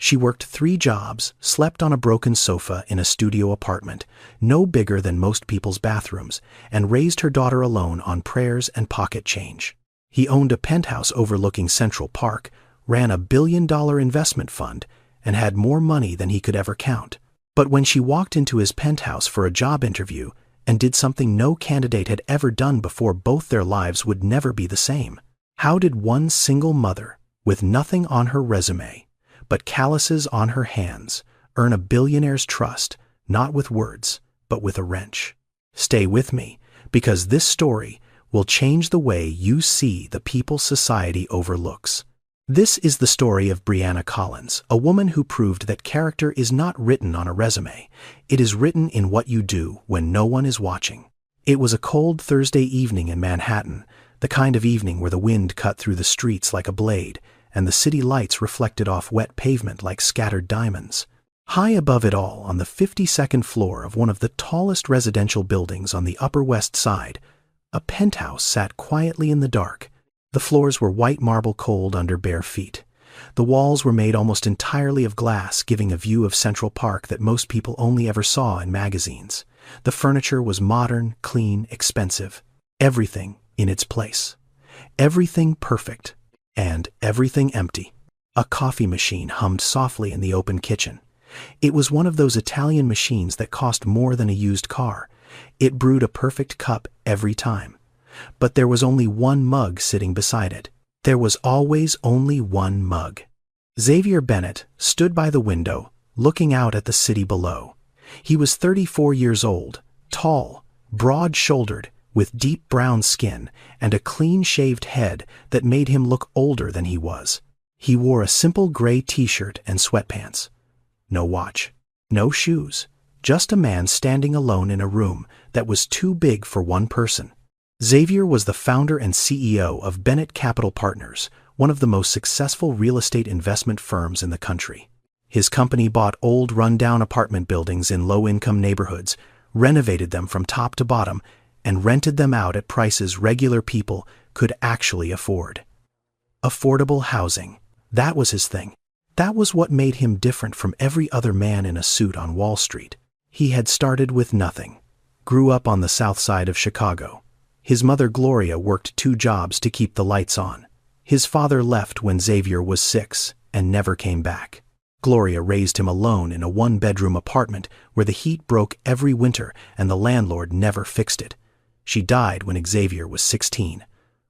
She worked 3 jobs, slept on a broken sofa in a studio apartment, no bigger than most people's bathrooms, and raised her daughter alone on prayers and pocket change. He owned a penthouse overlooking Central Park, ran a billion-dollar investment fund, and had more money than he could ever count. But when she walked into his penthouse for a job interview and did something no candidate had ever done before, both their lives would never be the same. How did one single mother, with nothing on her resume but calluses on her hands, earn a billionaire's trust, not with words, but with a wrench? Stay with me, because this story will change the way you see the people society overlooks. This is the story of Brianna Collins, a woman who proved that character is not written on a resume. It is written in what you do when no one is watching. It was a cold Thursday evening in Manhattan, the kind of evening where the wind cut through the streets like a blade, and the city lights reflected off wet pavement like scattered diamonds. High above it all, on the 52nd floor of one of the tallest residential buildings on the Upper West Side, a penthouse sat quietly in the dark. The floors were white marble cold under bare feet. The walls were made almost entirely of glass, giving a view of Central Park that most people only ever saw in magazines. The furniture was modern, clean, expensive. Everything in its place. Everything perfect. And everything empty. A coffee machine hummed softly in the open kitchen. It was one of those Italian machines that cost more than a used car. It brewed a perfect cup every time. But there was only one mug sitting beside it. There was always only one mug. Xavier Bennett stood by the window, looking out at the city below. He was 34 years old, tall, broad-shouldered, with deep brown skin and a clean-shaved head that made him look older than he was. He wore a simple gray t-shirt and sweatpants. No watch, no shoes, just a man standing alone in a room that was too big for one person. Xavier was the founder and CEO of Bennett Capital Partners, one of the most successful real estate investment firms in the country. His company bought old, run-down apartment buildings in low-income neighborhoods, renovated them from top to bottom, and rented them out at prices regular people could actually afford. Affordable housing. That was his thing. That was what made him different from every other man in a suit on Wall Street. He had started with nothing. Grew up on the south side of Chicago. His mother Gloria worked 2 jobs to keep the lights on. His father left when Xavier was 6 and never came back. Gloria raised him alone in a 1-bedroom apartment where the heat broke every winter and the landlord never fixed it. She died when Xavier was 16.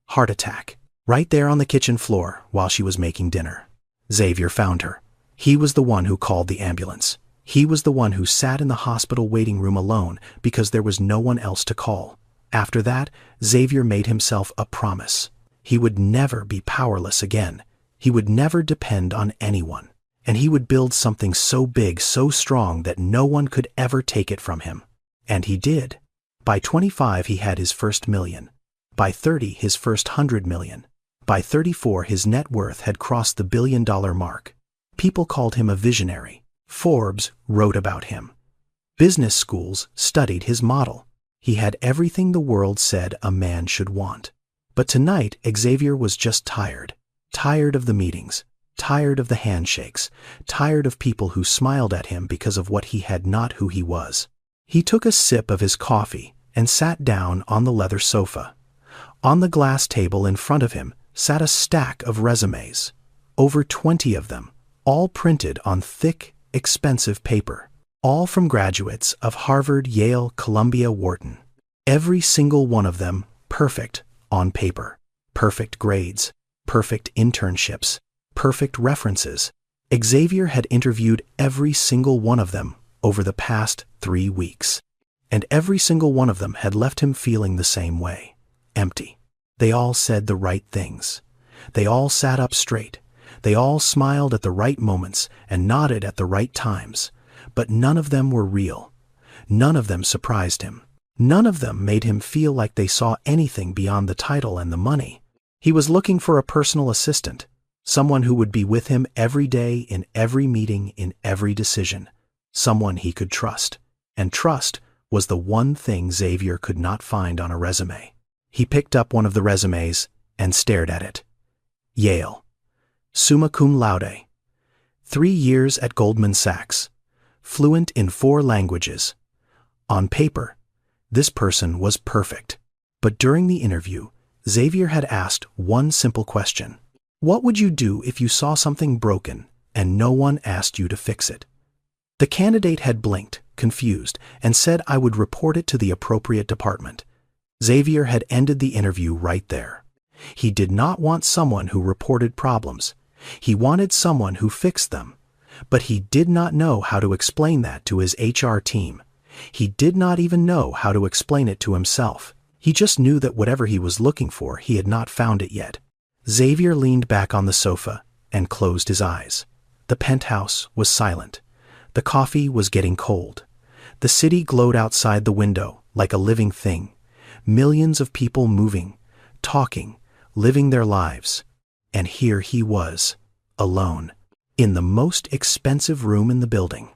Heart attack. Right there on the kitchen floor while she was making dinner. Xavier found her. He was the one who called the ambulance. He was the one who sat in the hospital waiting room alone because there was no one else to call. After that, Xavier made himself a promise. He would never be powerless again. He would never depend on anyone. And he would build something so big, so strong that no one could ever take it from him. And he did. By 25, he had his first million. By 30, his first 100 million. By 34, his net worth had crossed the billion-dollar mark. People called him a visionary. Forbes wrote about him. Business schools studied his model. He had everything the world said a man should want. But tonight, Xavier was just tired. Tired of the meetings. Tired of the handshakes. Tired of people who smiled at him because of what he had, not who he was. He took a sip of his coffee and sat down on the leather sofa. On the glass table in front of him sat a stack of resumes. Over 20 of them, all printed on thick, expensive paper. All from graduates of Harvard, Yale, Columbia, Wharton. Every single one of them perfect on paper. Perfect grades, perfect internships, perfect references. Xavier had interviewed every single one of them over the past 3 weeks. And every single one of them had left him feeling the same way. Empty. They all said the right things. They all sat up straight. They all smiled at the right moments and nodded at the right times. But none of them were real. None of them surprised him. None of them made him feel like they saw anything beyond the title and the money. He was looking for a personal assistant, someone who would be with him every day, in every meeting, in every decision, someone he could trust. And trust was the one thing Xavier could not find on a resume. He picked up one of the resumes and stared at it. Yale. Summa cum laude. 3 years at Goldman Sachs. Fluent in 4 languages. On paper, this person was perfect. But during the interview, Xavier had asked one simple question. What would you do if you saw something broken and no one asked you to fix it? The candidate had blinked, confused, and said I would report it to the appropriate department. Xavier had ended the interview right there. He did not want someone who reported problems. He wanted someone who fixed them. But he did not know how to explain that to his HR team. He did not even know how to explain it to himself. He just knew that whatever he was looking for, he had not found it yet. Xavier leaned back on the sofa and closed his eyes. The penthouse was silent. The coffee was getting cold. The city glowed outside the window like a living thing. Millions of people moving, talking, living their lives. And here he was, alone, in the most expensive room in the building,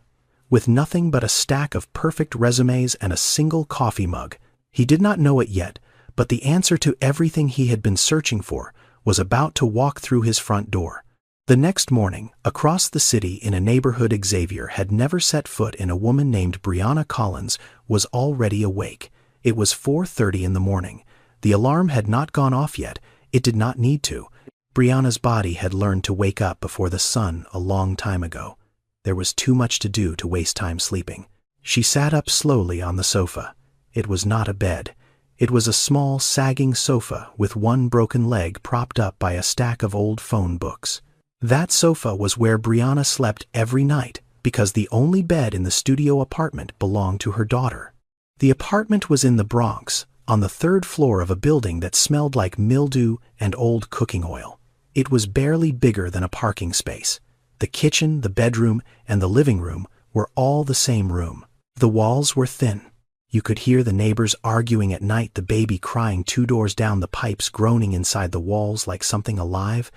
with nothing but a stack of perfect resumes and a single coffee mug. He did not know it yet, but the answer to everything he had been searching for was about to walk through his front door. The next morning, across the city in a neighborhood Xavier had never set foot in, a woman named Brianna Collins was already awake. It was 4:30 in the morning. The alarm had not gone off yet. It did not need to. Brianna's body had learned to wake up before the sun a long time ago. There was too much to do to waste time sleeping. She sat up slowly on the sofa. It was not a bed. It was a small, sagging sofa with one broken leg propped up by a stack of old phone books. That sofa was where Brianna slept every night because the only bed in the studio apartment belonged to her daughter. The apartment was in the Bronx, on the 3rd floor of a building that smelled like mildew and old cooking oil. It was barely bigger than a parking space. The kitchen, the bedroom, and the living room were all the same room. The walls were thin. You could hear the neighbors arguing at night, the baby crying 2 doors down, the pipes groaning inside the walls like something alive.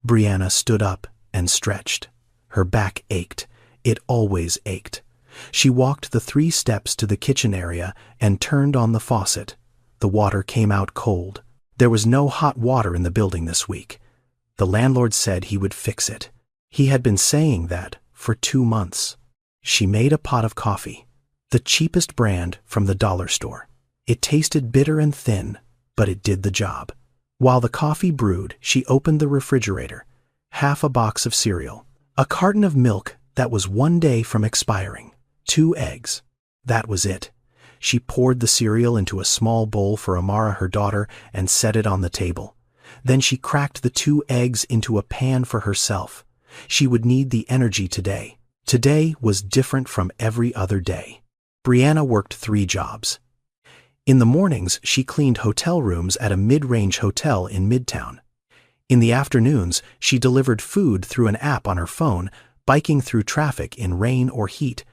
Brianna stood up and stretched. Her back ached. It always ached. She walked the 3 steps to the kitchen area and turned on the faucet. The water came out cold. There was no hot water in the building this week. The landlord said he would fix it. He had been saying that for 2 months. She made a pot of coffee, the cheapest brand from the dollar store. It tasted bitter and thin, but it did the job. While the coffee brewed, she opened the refrigerator. Half a box of cereal, a carton of milk that was 1 day from expiring, 2 eggs. That was it. She poured the cereal into a small bowl for Amara, her daughter, and set it on the table. Then she cracked the 2 eggs into a pan for herself. She would need the energy today. Today was different from every other day. Brianna worked 3 jobs. In the mornings, she cleaned hotel rooms at a mid-range hotel in Midtown. In the afternoons, she delivered food through an app on her phone, biking through traffic in rain or heat.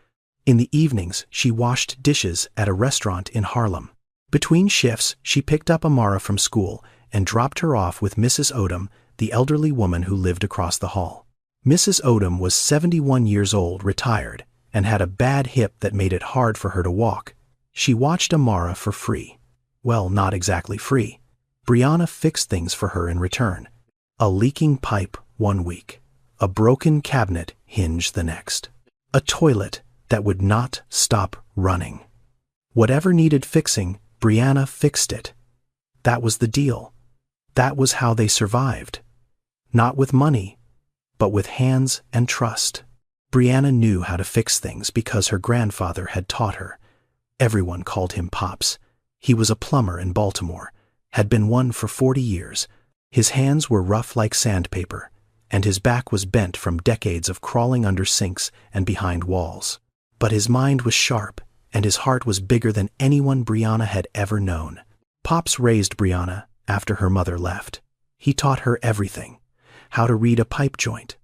In the evenings, she washed dishes at a restaurant in Harlem. Between shifts, she picked up Amara from school and dropped her off with Mrs. Odom, the elderly woman who lived across the hall. Mrs. Odom was 71 years old, retired, and had a bad hip that made it hard for her to walk. She watched Amara for free. Well, not exactly free. Brianna fixed things for her in return. A leaking pipe 1 week. A broken cabinet hinge the next. A toilet that would not stop running. Whatever needed fixing, Brianna fixed it. That was the deal. That was how they survived. Not with money, but with hands and trust. Brianna knew how to fix things because her grandfather had taught her. Everyone called him Pops. He was a plumber in Baltimore, had been one for 40 years. His hands were rough like sandpaper, and his back was bent from decades of crawling under sinks and behind walls. But his mind was sharp, and his heart was bigger than anyone Brianna had ever known. Pops raised Brianna after her mother left. He taught her everything: how to read a pipe joint,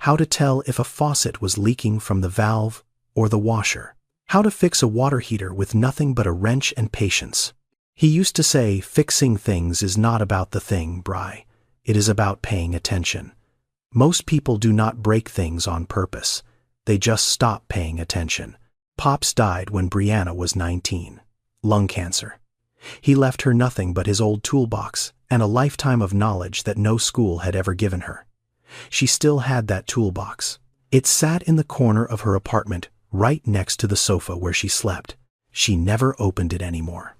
how to tell if a faucet was leaking from the valve or the washer, how to fix a water heater with nothing but a wrench and patience. He used to say, fixing things is not about the thing, Bri. It is about paying attention. Most people do not break things on purpose. They just stop paying attention. Pops died when Brianna was 19. Lung cancer. He left her nothing but his old toolbox and a lifetime of knowledge that no school had ever given her. She still had that toolbox. It sat in the corner of her apartment, right next to the sofa where she slept. She never opened it anymore.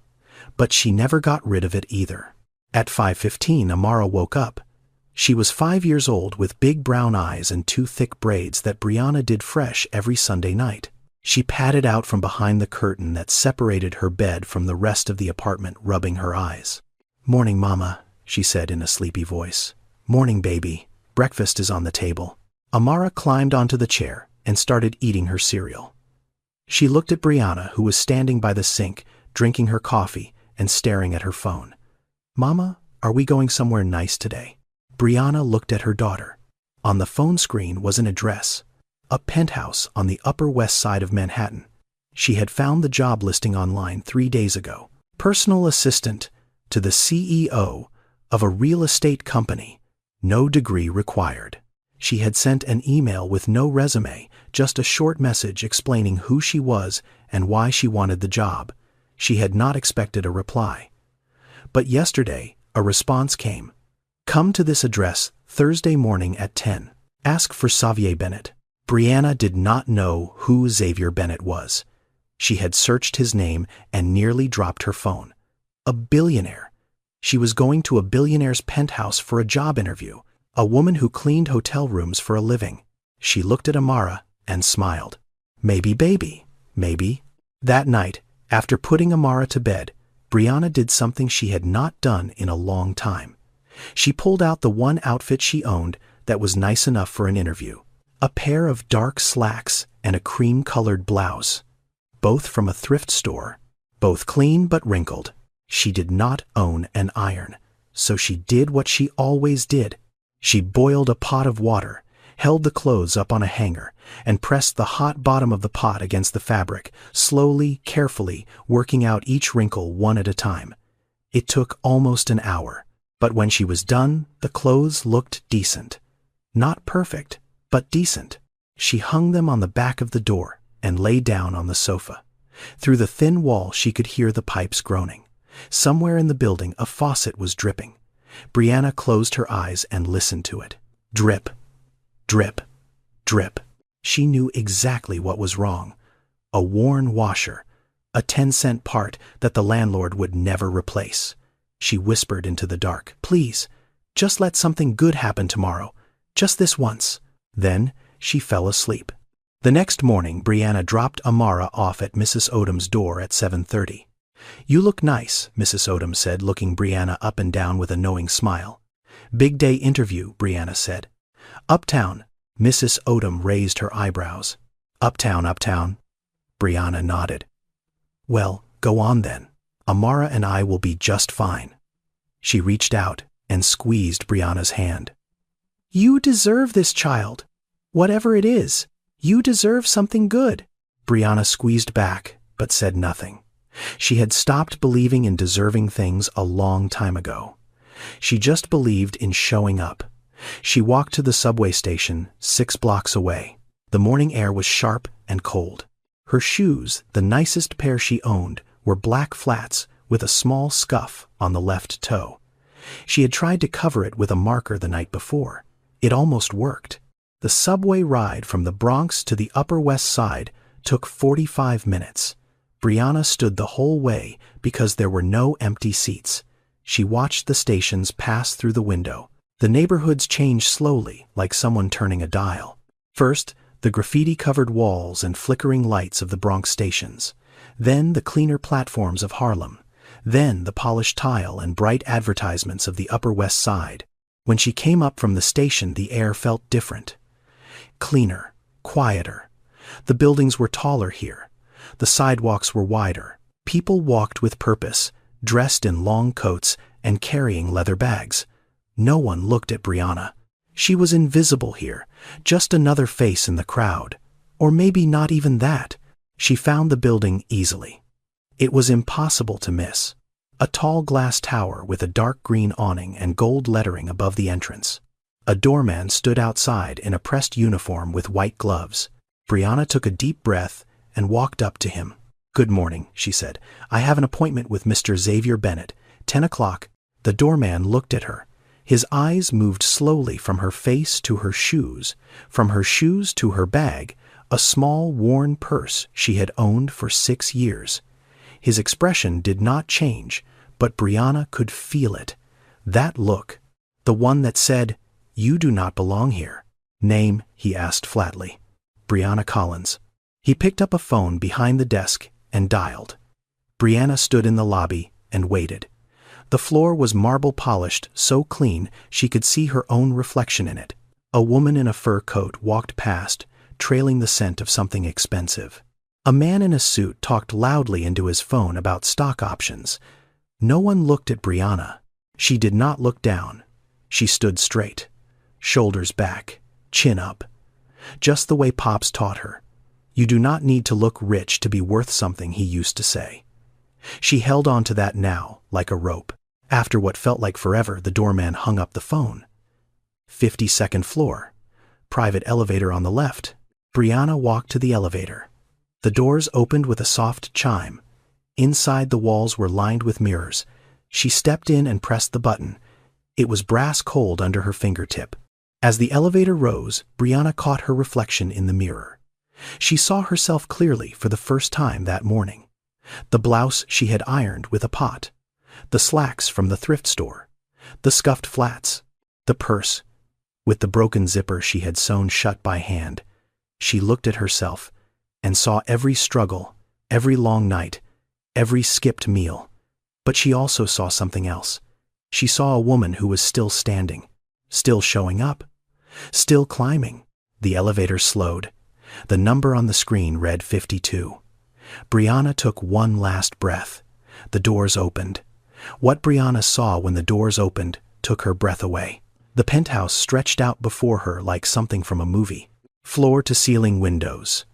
But she never got rid of it either. At 5:15, Amara woke up. She was 5 years old with big brown eyes and 2 thick braids that Brianna did fresh every Sunday night. She padded out from behind the curtain that separated her bed from the rest of the apartment, rubbing her eyes. "Morning, Mama," she said in a sleepy voice. "Morning, baby. Breakfast is on the table." Amara climbed onto the chair and started eating her cereal. She looked at Brianna, who was standing by the sink, drinking her coffee and staring at her phone. "Mama, are we going somewhere nice today?" Brianna looked at her daughter. On the phone screen was an address, a penthouse on the Upper West Side of Manhattan. She had found the job listing online 3 days ago. Personal assistant to the CEO of a real estate company. No degree required. She had sent an email with no resume, just a short message explaining who she was and why she wanted the job. She had not expected a reply. But yesterday, a response came. "Come to this address Thursday morning at 10. Ask for Xavier Bennett." Brianna did not know who Xavier Bennett was. She had searched his name and nearly dropped her phone. A billionaire. She was going to a billionaire's penthouse for a job interview, a woman who cleaned hotel rooms for a living. She looked at Amara and smiled. Maybe, baby, maybe. That night, after putting Amara to bed, Brianna did something she had not done in a long time. She pulled out the one outfit she owned that was nice enough for an interview. A pair of dark slacks and a cream-colored blouse. Both from a thrift store. Both clean but wrinkled. She did not own an iron, so she did what she always did. She boiled a pot of water, held the clothes up on a hanger, and pressed the hot bottom of the pot against the fabric, slowly, carefully, working out each wrinkle one at a time. It took almost an hour, but when she was done, the clothes looked decent. Not perfect, but decent. She hung them on the back of the door and lay down on the sofa. Through the thin wall she could hear the pipes groaning. Somewhere in the building a faucet was dripping. Brianna closed her eyes and listened to it. Drip, drip, drip. She knew exactly what was wrong. A worn washer, a 10-cent part that the landlord would never replace. She whispered into the dark, "Please, just let something good happen tomorrow. Just this once." Then she fell asleep. The next morning, Brianna dropped Amara off at Mrs. Odom's door at 7:30. "You look nice," Mrs. Odom said, looking Brianna up and down with a knowing smile. "Big day interview," Brianna said. "Uptown." Mrs. Odom raised her eyebrows. "Uptown, uptown." Brianna nodded. "Well, go on then. Amara and I will be just fine." She reached out and squeezed Brianna's hand. "You deserve this, child. Whatever it is, you deserve something good." Brianna squeezed back, but said nothing. She had stopped believing in deserving things a long time ago. She just believed in showing up. She walked to the subway station 6 blocks away. The morning air was sharp and cold. Her shoes, the nicest pair she owned, were black flats with a small scuff on the left toe. She had tried to cover it with a marker the night before. It almost worked. The subway ride from the Bronx to the Upper West Side took 45 minutes. Brianna stood the whole way because there were no empty seats. She watched the stations pass through the window. The neighborhoods changed slowly, like someone turning a dial. First, the graffiti-covered walls and flickering lights of the Bronx stations. Then the cleaner platforms of Harlem. Then the polished tile and bright advertisements of the Upper West Side. When she came up from the station, the air felt different. Cleaner, quieter. The buildings were taller here. The sidewalks were wider. People walked with purpose, dressed in long coats and carrying leather bags. No one looked at Brianna. She was invisible here, just another face in the crowd. Or maybe not even that. She found the building easily. It was impossible to miss. A tall glass tower with a dark green awning and gold lettering above the entrance. A doorman stood outside in a pressed uniform with white gloves. Brianna took a deep breath and walked up to him. "Good morning," she said. "I have an appointment with Mr. Xavier Bennett, 10 o'clock. The doorman looked at her. His eyes moved slowly from her face to her shoes, from her shoes to her bag, a small, worn purse she had owned for 6 years. His expression did not change, but Brianna could feel it. That look, the one that said, "You do not belong here." "Name?" he asked flatly. "Brianna Collins." He picked up a phone behind the desk and dialed. Brianna stood in the lobby and waited. The floor was marble polished, so clean she could see her own reflection in it. A woman in a fur coat walked past, trailing the scent of something expensive. A man in a suit talked loudly into his phone about stock options. No one looked at Brianna. She did not look down. She stood straight, shoulders back, chin up. Just the way Pops taught her. "You do not need to look rich to be worth something," he used to say. She held on to that now, like a rope. After what felt like forever, the doorman hung up the phone. 52nd floor. Private elevator on the left. Brianna walked to the elevator. The doors opened with a soft chime. Inside, the walls were lined with mirrors. She stepped in and pressed the button. It was brass cold under her fingertip. As the elevator rose, Brianna caught her reflection in the mirror. She saw herself clearly for the first time that morning. The blouse she had ironed with a pot. The slacks from the thrift store. The scuffed flats. The purse, with the broken zipper she had sewn shut by hand. She looked at herself and saw every struggle, every long night, every skipped meal. But she also saw something else. She saw a woman who was still standing, still showing up, still climbing. The elevator slowed. The number on the screen read 52. Brianna took one last breath. The doors opened. What Brianna saw when the doors opened took her breath away. The penthouse stretched out before her like something from a movie. Floor-to-ceiling windows.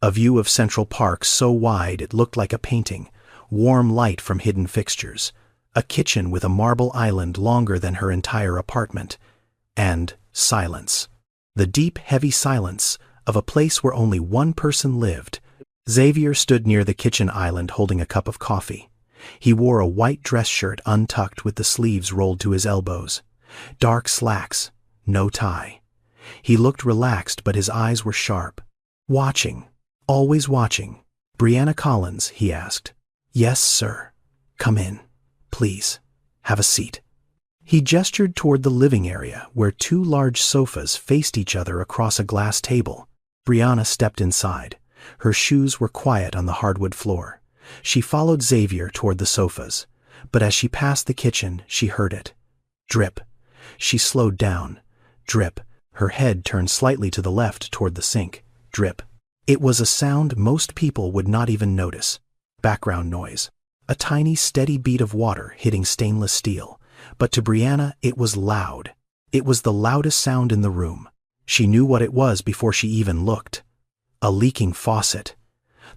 A view of Central Park so wide it looked like a painting. Warm light from hidden fixtures. A kitchen with a marble island longer than her entire apartment. And silence. The deep, heavy silence of a place where only one person lived. Xavier stood near the kitchen island holding a cup of coffee. He wore a white dress shirt untucked with the sleeves rolled to his elbows. Dark slacks, no tie. He looked relaxed, but his eyes were sharp. "Watching, always watching." "Brianna Collins?" he asked. "Yes, sir." "Come in, please. Have a seat." He gestured toward the living area where 2 large sofas faced each other across a glass table. Brianna stepped inside. Her shoes were quiet on the hardwood floor. She followed Xavier toward the sofas, but as she passed the kitchen, she heard it. Drip. She slowed down. Drip. Her head turned slightly to the left toward the sink. Drip. It was a sound most people would not even notice. Background noise. A tiny, steady beat of water hitting stainless steel. But to Brianna, it was loud. It was the loudest sound in the room. She knew what it was before she even looked. A leaking faucet.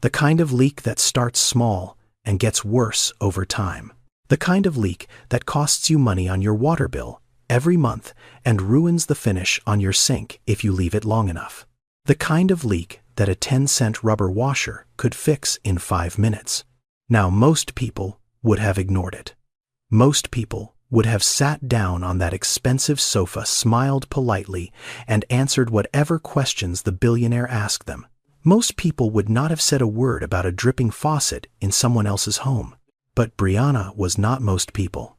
The kind of leak that starts small and gets worse over time. The kind of leak that costs you money on your water bill every month and ruins the finish on your sink if you leave it long enough. The kind of leak that a 10-cent rubber washer could fix in 5 minutes. Now, most people would have ignored it. Most people would have sat down on that expensive sofa, smiled politely, and answered whatever questions the billionaire asked them. Most people would not have said a word about a dripping faucet in someone else's home. But Brianna was not most people.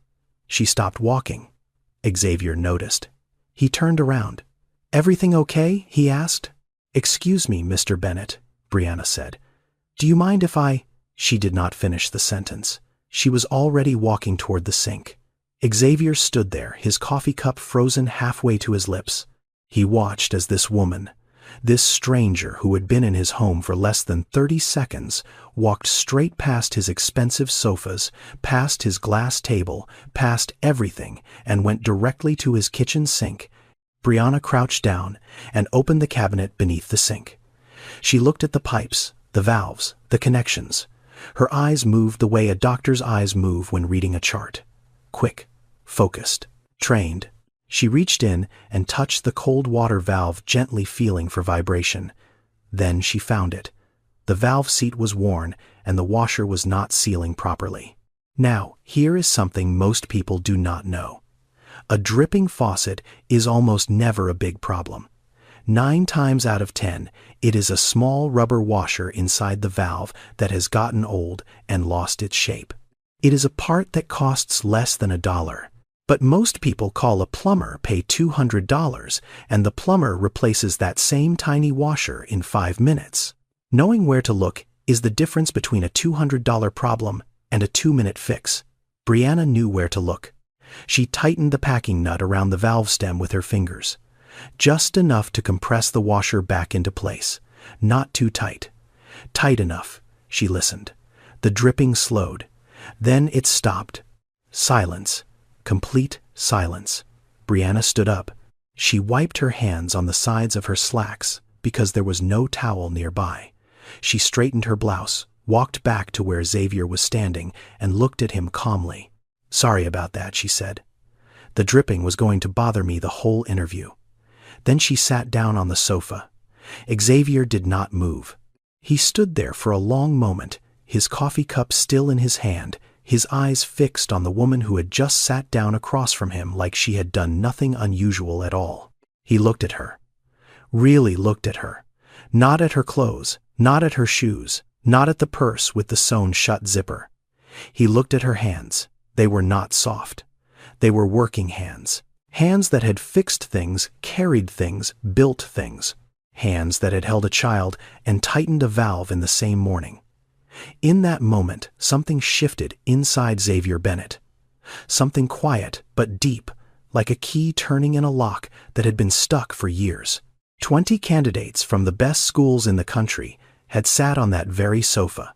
She stopped walking. Xavier noticed. He turned around. "Everything okay?" he asked. "Excuse me, Mr. Bennett," Brianna said. "Do you mind if I—" She did not finish the sentence. She was already walking toward the sink. Xavier stood there, his coffee cup frozen halfway to his lips. He watched as this woman, this stranger who had been in his home for less than 30 seconds, walked straight past his expensive sofas, past his glass table, past everything, and went directly to his kitchen sink. Brianna crouched down and opened the cabinet beneath the sink. She looked at the pipes, the valves, the connections. Her eyes moved the way a doctor's eyes move when reading a chart. Quick, focused, trained. She reached in and touched the cold water valve, gently feeling for vibration. Then she found it. The valve seat was worn and the washer was not sealing properly. Now, here is something most people do not know. A dripping faucet is almost never a big problem. 9 times out of 10, it is a small rubber washer inside the valve that has gotten old and lost its shape. It is a part that costs less than $1. But most people call a plumber, pay $200, and the plumber replaces that same tiny washer in 5 minutes. Knowing where to look is the difference between a $200 problem and a 2-minute fix. Brianna knew where to look. She tightened the packing nut around the valve stem with her fingers. Just enough to compress the washer back into place. Not too tight. Tight enough. She listened. The dripping slowed. Then it stopped. Silence. Complete silence. Brianna stood up. She wiped her hands on the sides of her slacks because there was no towel nearby. She straightened her blouse, walked back to where Xavier was standing, and looked at him calmly. "Sorry about that," she said. "The dripping was going to bother me the whole interview." Then she sat down on the sofa. Xavier did not move. He stood there for a long moment, his coffee cup still in his hand, his eyes fixed on the woman who had just sat down across from him like she had done nothing unusual at all. He looked at her. Really looked at her. Not at her clothes, not at her shoes, not at the purse with the sewn-shut zipper. He looked at her hands. They were not soft. They were working hands. Hands that had fixed things, carried things, built things. Hands that had held a child and tightened a valve in the same morning. In that moment, something shifted inside Xavier Bennett. Something quiet but deep, like a key turning in a lock that had been stuck for years. 20 candidates from the best schools in the country had sat on that very sofa.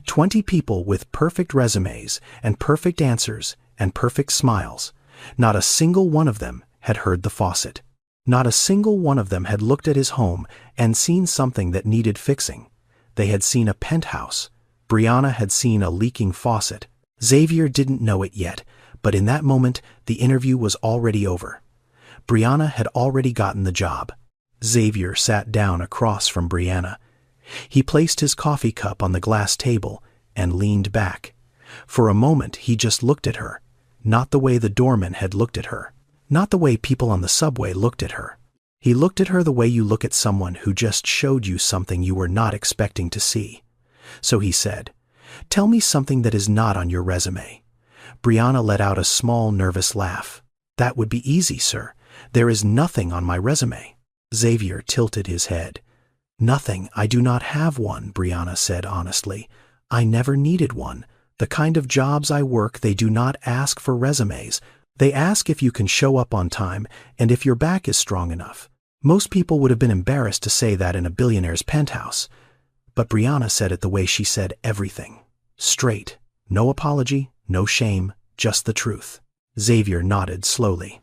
20 people with perfect resumes and perfect answers and perfect smiles. Not a single one of them had heard the faucet. Not a single one of them had looked at his home and seen something that needed fixing. They had seen a penthouse. Brianna had seen a leaking faucet. Xavier didn't know it yet, but in that moment, the interview was already over. Brianna had already gotten the job. Xavier sat down across from Brianna. He placed his coffee cup on the glass table and leaned back. For a moment, he just looked at her, not the way the doorman had looked at her, not the way people on the subway looked at her. He looked at her the way you look at someone who just showed you something you were not expecting to see. So he said, "Tell me something that is not on your resume." Brianna let out a small, nervous laugh. "That would be easy, sir. There is nothing on my resume." Xavier tilted his head. "Nothing. I do not have one," Brianna said honestly. "I never needed one. The kind of jobs I work, they do not ask for resumes. They ask if you can show up on time and if your back is strong enough. Most people would have been embarrassed to say that in a billionaire's penthouse." But Brianna said it the way she said everything. Straight. No apology, no shame, just the truth. Xavier nodded slowly.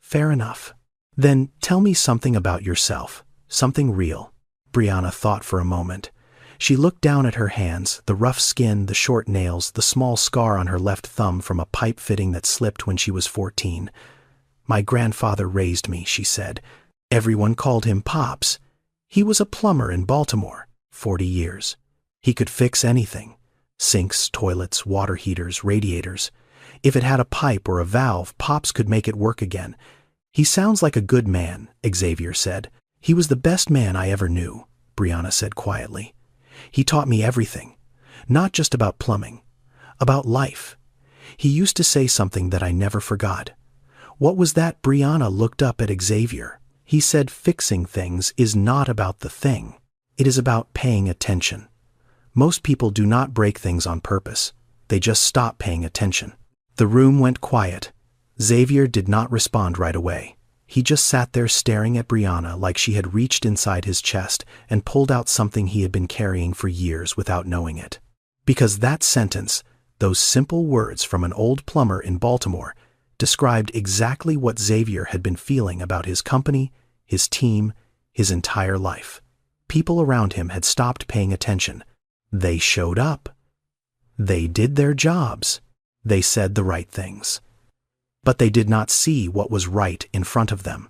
"Fair enough. Then tell me something about yourself. Something real." Brianna thought for a moment. She looked down at her hands, the rough skin, the short nails, the small scar on her left thumb from a pipe fitting that slipped when she was 14. "My grandfather raised me," she said. "Everyone called him Pops. He was a plumber in Baltimore, 40 years. He could fix anything. Sinks, toilets, water heaters, radiators. If it had a pipe or a valve, Pops could make it work again. He sounds like a good man," Xavier said. "He was the best man I ever knew," Brianna said quietly. "He taught me everything. Not just about plumbing. About life. He used to say something that I never forgot." "What was that?" Brianna looked up at Xavier. "He said fixing things is not about the thing. It is about paying attention. Most people do not break things on purpose. They just stop paying attention." The room went quiet. Xavier did not respond right away. He just sat there staring at Brianna like she had reached inside his chest and pulled out something he had been carrying for years without knowing it. Because that sentence, those simple words from an old plumber in Baltimore, described exactly what Xavier had been feeling about his company, his team, his entire life. People around him had stopped paying attention. They showed up. They did their jobs. They said the right things. But they did not see what was right in front of them.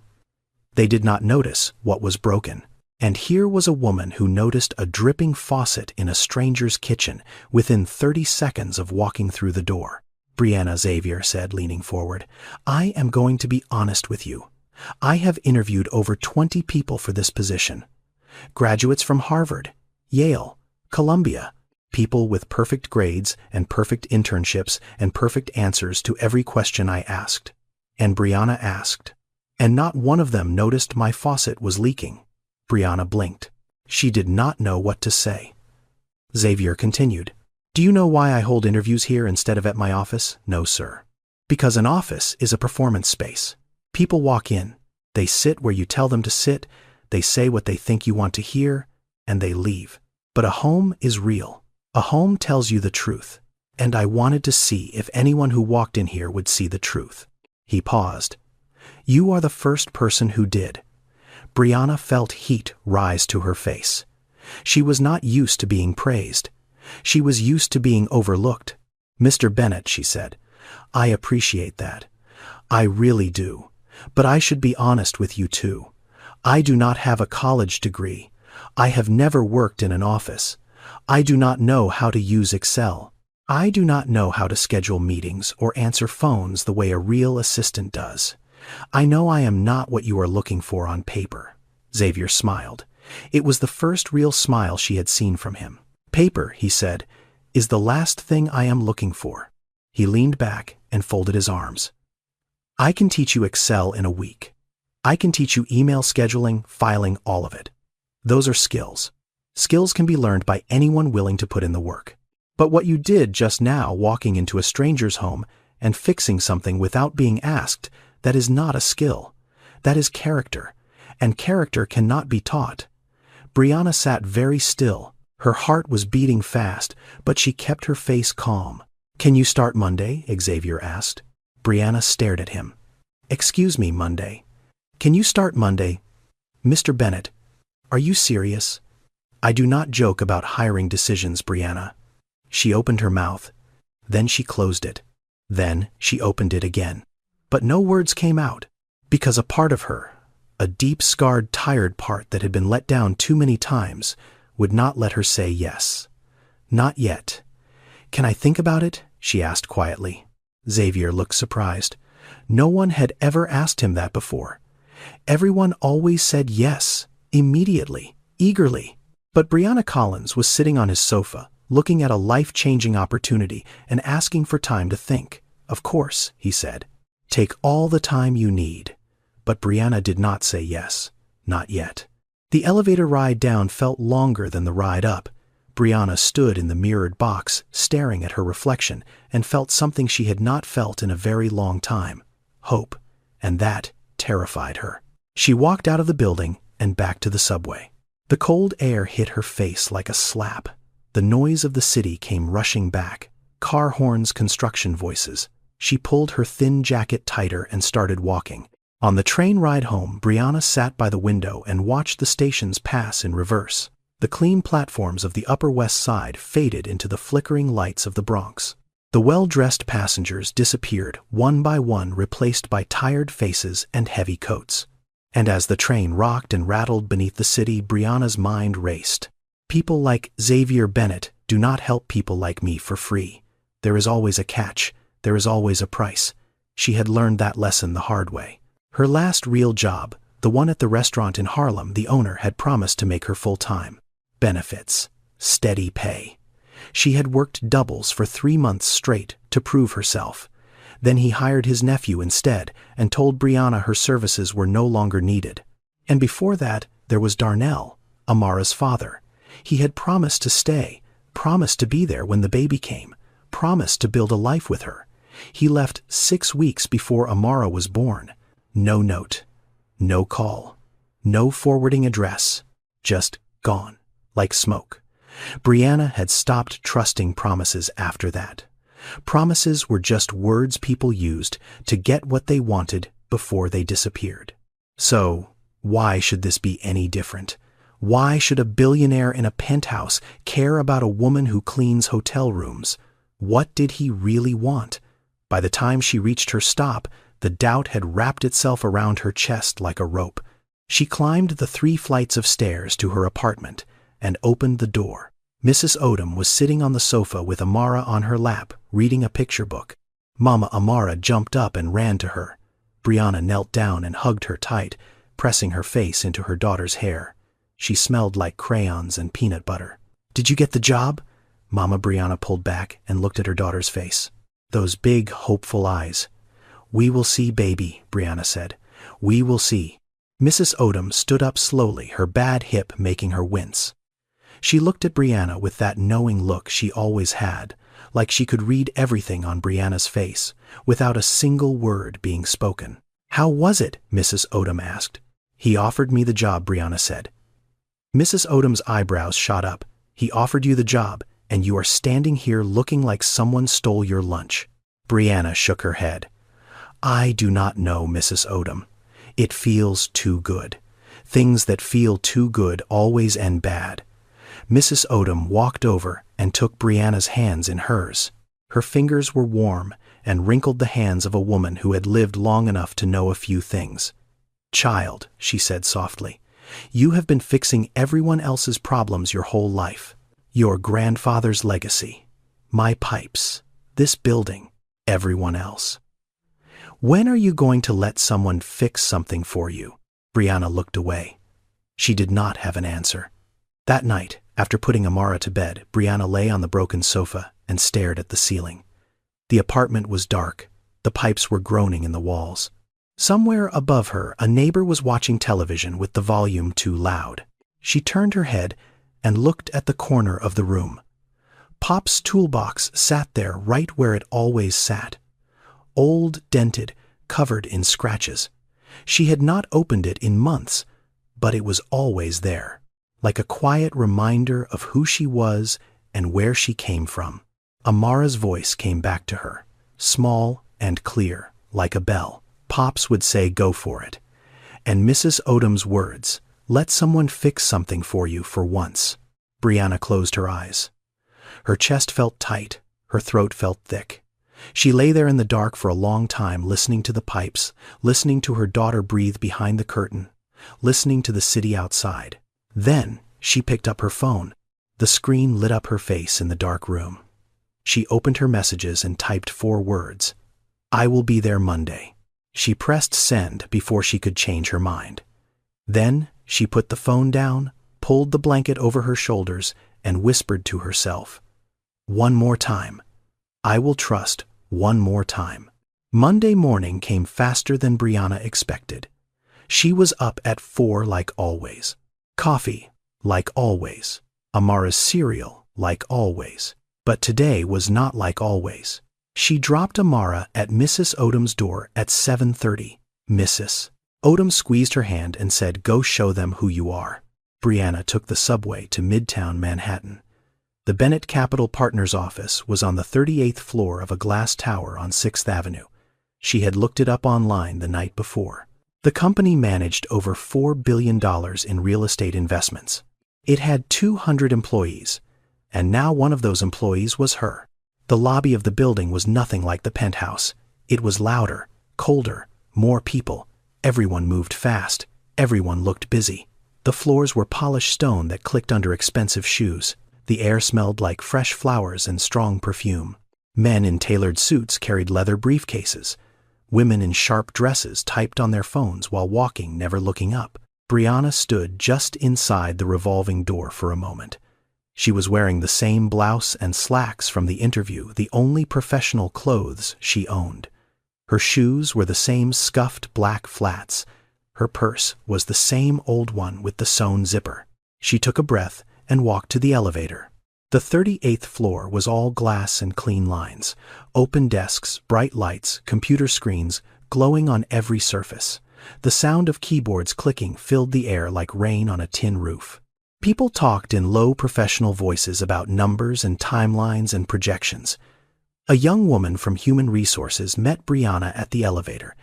They did not notice what was broken. And here was a woman who noticed a dripping faucet in a stranger's kitchen within 30 seconds of walking through the door. Brianna, Xavier said, leaning forward. I am going to be honest with you. I have interviewed over 20 people for this position. Graduates from Harvard, Yale, Columbia, people with perfect grades and perfect internships and perfect answers to every question I asked. And Brianna asked. And not one of them noticed my faucet was leaking. Brianna blinked. She did not know what to say. Xavier continued. Do you know why I hold interviews here instead of at my office? No, sir. Because an office is a performance space. People walk in, they sit where you tell them to sit, they say what they think you want to hear, and they leave. But a home is real. A home tells you the truth. And I wanted to see if anyone who walked in here would see the truth. He paused. You are the first person who did. Brianna felt heat rise to her face. She was not used to being praised. She was used to being overlooked. Mr. Bennett, she said, I appreciate that. I really do. But I should be honest with you too. I do not have a college degree. I have never worked in an office. I do not know how to use Excel. I do not know how to schedule meetings or answer phones the way a real assistant does. I know I am not what you are looking for on paper. Xavier smiled. It was the first real smile she had seen from him. Paper, he said, is the last thing I am looking for. He leaned back and folded his arms. I can teach you Excel in a week. I can teach you email scheduling, filing, all of it. Those are skills. Skills can be learned by anyone willing to put in the work. But what you did just now, walking into a stranger's home and fixing something without being asked, that is not a skill. That is character, and character cannot be taught. Brianna sat very still. Her heart was beating fast, but she kept her face calm. Can you start Monday? Xavier asked. Brianna stared at him. Excuse me, Monday. Can you start Monday? Mr. Bennett, are you serious? I do not joke about hiring decisions, Brianna. She opened her mouth. Then she closed it. Then she opened it again. But no words came out, because a part of her, a deep, scarred, tired part that had been let down too many times, would not let her say yes. Not yet. Can I think about it? She asked quietly. Xavier looked surprised. No one had ever asked him that before. Everyone always said yes, immediately, eagerly. But Brianna Collins was sitting on his sofa, looking at a life-changing opportunity and asking for time to think. Of course, he said. Take all the time you need. But Brianna did not say yes. Not yet. The elevator ride down felt longer than the ride up. Brianna stood in the mirrored box, staring at her reflection, and felt something she had not felt in a very long time. Hope. And that terrified her. She walked out of the building and back to the subway. The cold air hit her face like a slap. The noise of the city came rushing back. Car horns, construction voices. She pulled her thin jacket tighter and started walking. On the train ride home, Brianna sat by the window and watched the stations pass in reverse. The clean platforms of the Upper West Side faded into the flickering lights of the Bronx. The well-dressed passengers disappeared, one by one, replaced by tired faces and heavy coats. And as the train rocked and rattled beneath the city, Brianna's mind raced. People like Xavier Bennett do not help people like me for free. There is always a catch. There is always a price. She had learned that lesson the hard way. Her last real job, the one at the restaurant in Harlem, the owner had promised to make her full-time. Benefits. Steady pay. She had worked doubles for 3 months straight to prove herself. Then he hired his nephew instead and told Brianna her services were no longer needed. And before that, there was Darnell, Amara's father. He had promised to stay, promised to be there when the baby came, promised to build a life with her. He left 6 weeks before Amara was born. No note, no call, no forwarding address, just gone, like smoke. Brianna had stopped trusting promises after that. Promises were just words people used to get what they wanted before they disappeared. So, why should this be any different? Why should a billionaire in a penthouse care about a woman who cleans hotel rooms? What did he really want? By the time she reached her stop, the doubt had wrapped itself around her chest like a rope. She climbed the 3 flights of stairs to her apartment and opened the door. Mrs. Odom was sitting on the sofa with Amara on her lap, reading a picture book. Mama Amara jumped up and ran to her. Brianna knelt down and hugged her tight, pressing her face into her daughter's hair. She smelled like crayons and peanut butter. "Did you get the job?" Mama Brianna pulled back and looked at her daughter's face. Those big, hopeful eyes. "We will see, baby," Brianna said. "We will see." Mrs. Odom stood up slowly, her bad hip making her wince. She looked at Brianna with that knowing look she always had, like she could read everything on Brianna's face, without a single word being spoken. "How was it?" Mrs. Odom asked. "He offered me the job," Brianna said. Mrs. Odom's eyebrows shot up. "He offered you the job, and you are standing here looking like someone stole your lunch." Brianna shook her head. "I do not know, Mrs. Odom. It feels too good. Things that feel too good always end bad." Mrs. Odom walked over and took Brianna's hands in hers. Her fingers were warm and wrinkled the hands of a woman who had lived long enough to know a few things. "Child," she said softly, "you have been fixing everyone else's problems your whole life. Your grandfather's legacy, my pipes, this building, everyone else. When are you going to let someone fix something for you?" Brianna looked away. She did not have an answer. That night, after putting Amara to bed, Brianna lay on the broken sofa and stared at the ceiling. The apartment was dark. The pipes were groaning in the walls. Somewhere above her, a neighbor was watching television with the volume too loud. She turned her head and looked at the corner of the room. Pop's toolbox sat there right where it always sat. Old, dented, covered in scratches. She had not opened it in months, but it was always there, like a quiet reminder of who she was and where she came from. Amara's voice came back to her, small and clear, like a bell. Pops would say, "Go for it." And Mrs. Odom's words, "Let someone fix something for you for once." Brianna closed her eyes. Her chest felt tight, her throat felt thick. She lay there in the dark for a long time, listening to the pipes, listening to her daughter breathe behind the curtain, listening to the city outside. Then she picked up her phone. The screen lit up her face in the dark room. She opened her messages and typed 4 words. "I will be there Monday." She pressed send before she could change her mind. Then she put the phone down, pulled the blanket over her shoulders, and whispered to herself, "One more time. I will trust one more time." Monday morning came faster than Brianna expected. She was up at 4 like always. Coffee, like always. Amara's cereal, like always. But today was not like always. She dropped Amara at Mrs. Odom's door at 7:30. "Mrs. Odom squeezed her hand and said, 'Go show them who you are.'" Brianna took the subway to Midtown Manhattan. The Bennett Capital Partners office was on the 38th floor of a glass tower on 6th Avenue. She had looked it up online the night before. The company managed over $4 billion in real estate investments. It had 200 employees, and now one of those employees was her. The lobby of the building was nothing like the Penthouse. It was louder, colder, more people. Everyone moved fast. Everyone looked busy. The floors were polished stone that clicked under expensive shoes. The air smelled like fresh flowers and strong perfume. Men in tailored suits carried leather briefcases. Women in sharp dresses typed on their phones while walking, never looking up. Brianna stood just inside the revolving door for a moment. She was wearing the same blouse and slacks from the interview, the only professional clothes she owned. Her shoes were the same scuffed black flats. Her purse was the same old one with the sewn zipper. She took a breath and walked to the elevator. The 38th floor was all glass and clean lines, open desks, bright lights, computer screens glowing on every surface. The sound of keyboards clicking filled the air like rain on a tin roof. People talked in low professional voices about numbers and timelines and projections. A young woman from Human Resources met Brianna at the elevator.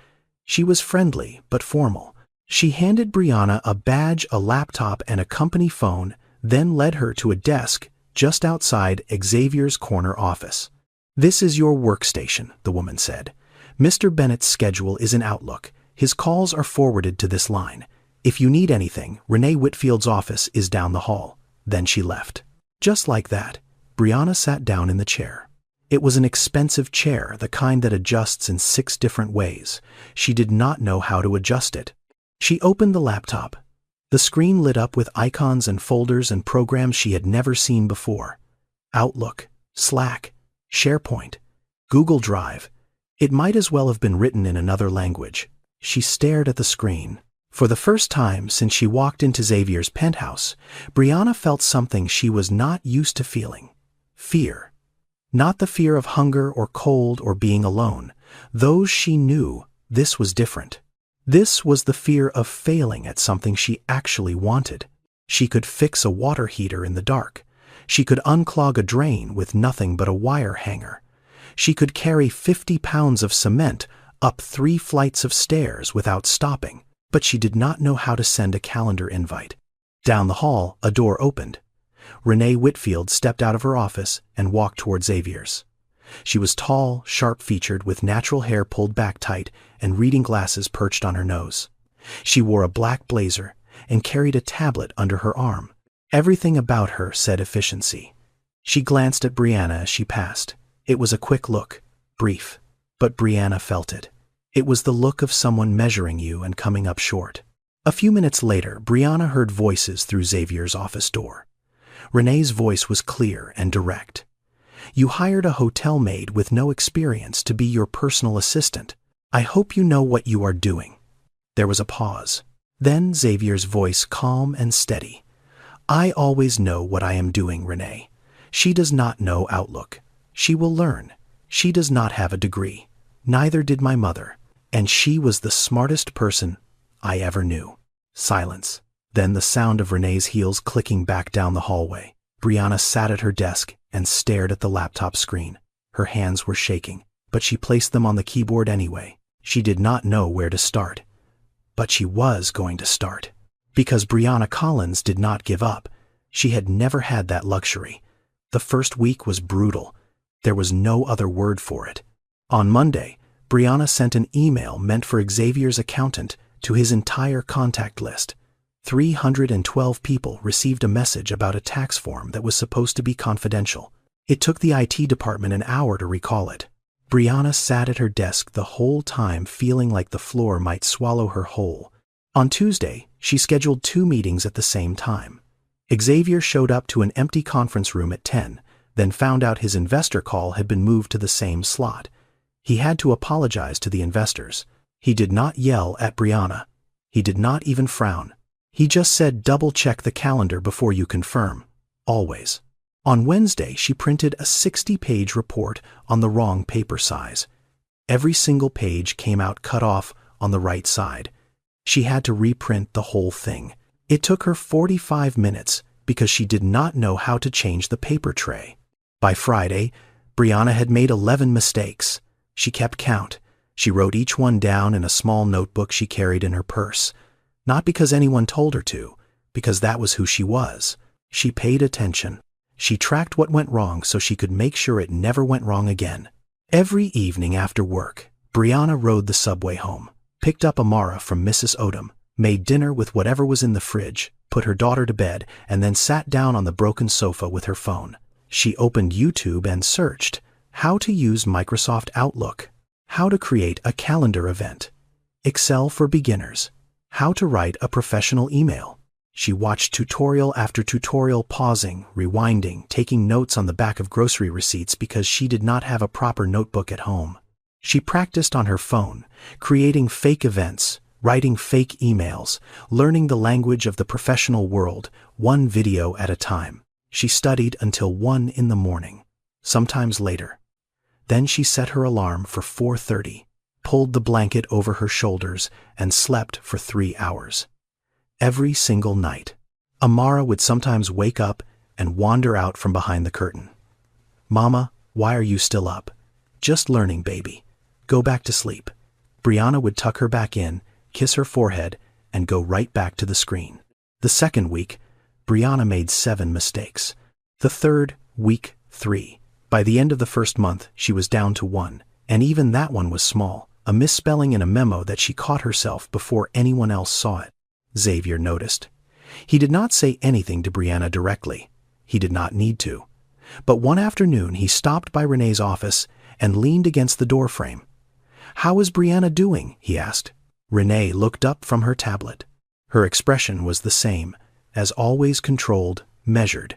She was friendly but formal. She handed Brianna a badge, a laptop, and a company phone, then led her to a desk just outside Xavier's corner office. "This is your workstation," the woman said. "Mr. Bennett's schedule is in Outlook. His calls are forwarded to this line. If you need anything, Renee Whitfield's office is down the hall." Then she left. Just like that, Brianna sat down in the chair. It was an expensive chair, the kind that adjusts in 6 different ways. She did not know how to adjust it. She opened the laptop. The screen lit up with icons and folders and programs she had never seen before. Outlook, Slack, SharePoint, Google Drive. It might as well have been written in another language. She stared at the screen. For the first time since she walked into Xavier's penthouse, Brianna felt something she was not used to feeling. Fear. Not the fear of hunger or cold or being alone. Those she knew. This was different. This was the fear of failing at something she actually wanted. She could fix a water heater in the dark. She could unclog a drain with nothing but a wire hanger. She could carry 50 pounds of cement up 3 flights of stairs without stopping, but she did not know how to send a calendar invite. Down the hall, a door opened. Renee Whitfield stepped out of her office and walked toward Xavier's. She was tall, sharp-featured, with natural hair pulled back tight and reading glasses perched on her nose. She wore a black blazer and carried a tablet under her arm. Everything about her said efficiency. She glanced at Brianna as she passed. It was a quick look, brief, but Brianna felt it. It was the look of someone measuring you and coming up short. A few minutes later, Brianna heard voices through Xavier's office door. Renee's voice was clear and direct. "You hired a hotel maid with no experience to be your personal assistant. I hope you know what you are doing." There was a pause. Then Xavier's voice, calm and steady. "I always know what I am doing, Renee. She does not know Outlook. She will learn. She does not have a degree. Neither did my mother. And she was the smartest person I ever knew." Silence. Then the sound of Renee's heels clicking back down the hallway. Brianna sat at her desk and stared at the laptop screen. Her hands were shaking, but she placed them on the keyboard anyway. She did not know where to start. But she was going to start. Because Brianna Collins did not give up. She had never had that luxury. The first week was brutal. There was no other word for it. On Monday, Brianna sent an email meant for Xavier's accountant to his entire contact list. 312 people received a message about a tax form that was supposed to be confidential. It took the IT department an hour to recall it. Brianna sat at her desk the whole time feeling like the floor might swallow her whole. On Tuesday, she scheduled 2 meetings at the same time. Xavier showed up to an empty conference room at 10, then found out his investor call had been moved to the same slot. He had to apologize to the investors. He did not yell at Brianna. He did not even frown. He just said, "Double-check the calendar before you confirm." Always. On Wednesday, she printed a 60-page report on the wrong paper size. Every single page came out cut off on the right side. She had to reprint the whole thing. It took her 45 minutes because she did not know how to change the paper tray. By Friday, Brianna had made 11 mistakes. She kept count. She wrote each one down in a small notebook she carried in her purse. Not because anyone told her to, because that was who she was. She paid attention. She tracked what went wrong so she could make sure it never went wrong again. Every evening after work, Brianna rode the subway home, picked up Amara from Mrs. Odom, made dinner with whatever was in the fridge, put her daughter to bed, and then sat down on the broken sofa with her phone. She opened YouTube and searched how to use Microsoft Outlook, how to create a calendar event, Excel for beginners, how to write a professional email. She watched tutorial after tutorial, pausing, rewinding, taking notes on the back of grocery receipts because she did not have a proper notebook at home. She practiced on her phone, creating fake events, writing fake emails, learning the language of the professional world, one video at a time. She studied until 1 in the morning, sometimes later. Then she set her alarm for 4:30. Pulled the blanket over her shoulders, and slept for 3 hours. Every single night, Amara would sometimes wake up and wander out from behind the curtain. "Mama, why are you still up?" "Just learning, baby. Go back to sleep." Brianna would tuck her back in, kiss her forehead, and go right back to the screen. The second week, Brianna made 7 mistakes. The third, week 3. By the end of the first month, she was down to 1, and even that one was small. A misspelling in a memo that she caught herself before anyone else saw it. Xavier noticed. He did not say anything to Brianna directly. He did not need to. But one afternoon he stopped by Renee's office and leaned against the doorframe. "How is Brianna doing?" he asked. Renee looked up from her tablet. Her expression was the same, as always controlled, measured.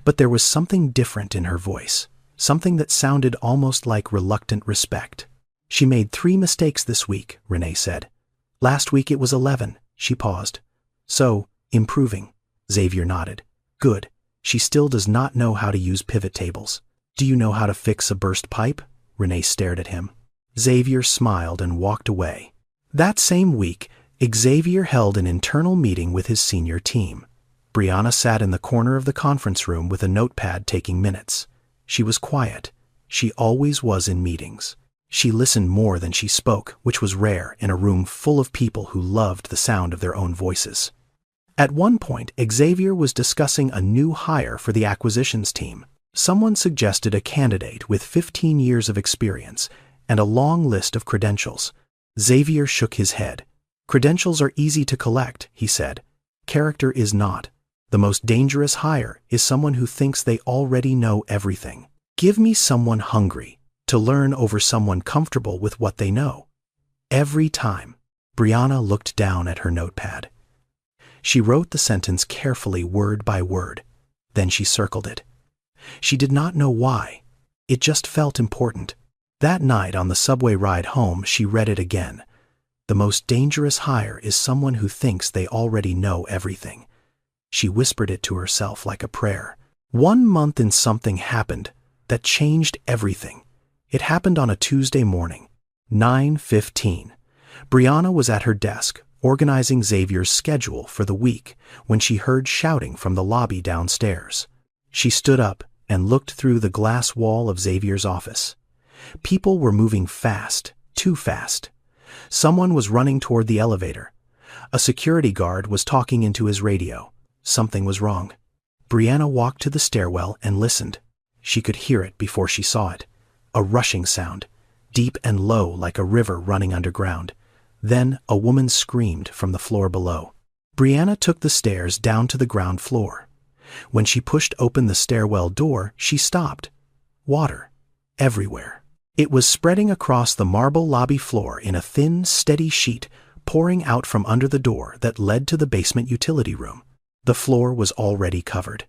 But there was something different in her voice, something that sounded almost like reluctant respect. "She made 3 mistakes this week," Renee said. "Last week it was 11. She paused. "So, improving." Xavier nodded. "Good. She still does not know how to use pivot tables." "Do you know how to fix a burst pipe?" Renee stared at him. Xavier smiled and walked away. That same week, Xavier held an internal meeting with his senior team. Brianna sat in the corner of the conference room with a notepad taking minutes. She was quiet. She always was in meetings. She listened more than she spoke, which was rare in a room full of people who loved the sound of their own voices. At one point, Xavier was discussing a new hire for the acquisitions team. Someone suggested a candidate with 15 years of experience and a long list of credentials. Xavier shook his head. "Credentials are easy to collect," he said. "Character is not. The most dangerous hire is someone who thinks they already know everything. Give me someone hungry to learn over someone comfortable with what they know." Every time, Brianna looked down at her notepad. She wrote the sentence carefully, word by word. Then she circled it. She did not know why. It just felt important. That night on the subway ride home, she read it again. The most dangerous hire is someone who thinks they already know everything. She whispered it to herself like a prayer. 1 month and something happened that changed everything. It happened on a Tuesday morning, 9:15. Brianna was at her desk, organizing Xavier's schedule for the week, when she heard shouting from the lobby downstairs. She stood up and looked through the glass wall of Xavier's office. People were moving fast, too fast. Someone was running toward the elevator. A security guard was talking into his radio. Something was wrong. Brianna walked to the stairwell and listened. She could hear it before she saw it. A rushing sound, deep and low like a river running underground. Then a woman screamed from the floor below. Brianna took the stairs down to the ground floor. When she pushed open the stairwell door, she stopped. Water. Everywhere. It was spreading across the marble lobby floor in a thin, steady sheet, pouring out from under the door that led to the basement utility room. The floor was already covered.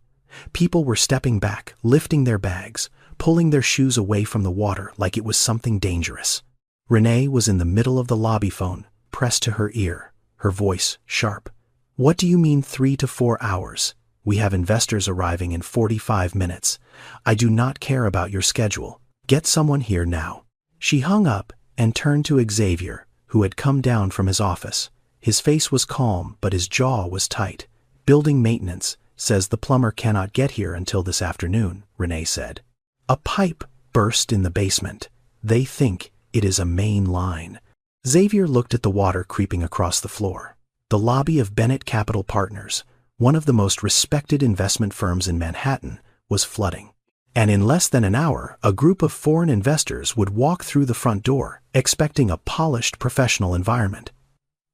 People were stepping back, lifting their bags, pulling their shoes away from the water like it was something dangerous. Renee was in the middle of the lobby phone, pressed to her ear, her voice sharp. "What do you mean 3 to 4 hours? We have investors arriving in 45 minutes. I do not care about your schedule. Get someone here now." She hung up and turned to Xavier, who had come down from his office. His face was calm, but his jaw was tight. "Building maintenance says the plumber cannot get here until this afternoon," Renee said. "A pipe burst in the basement. They think it is a main line." Xavier looked at the water creeping across the floor. The lobby of Bennett Capital Partners, one of the most respected investment firms in Manhattan, was flooding. And in less than an hour, a group of foreign investors would walk through the front door, expecting a polished professional environment.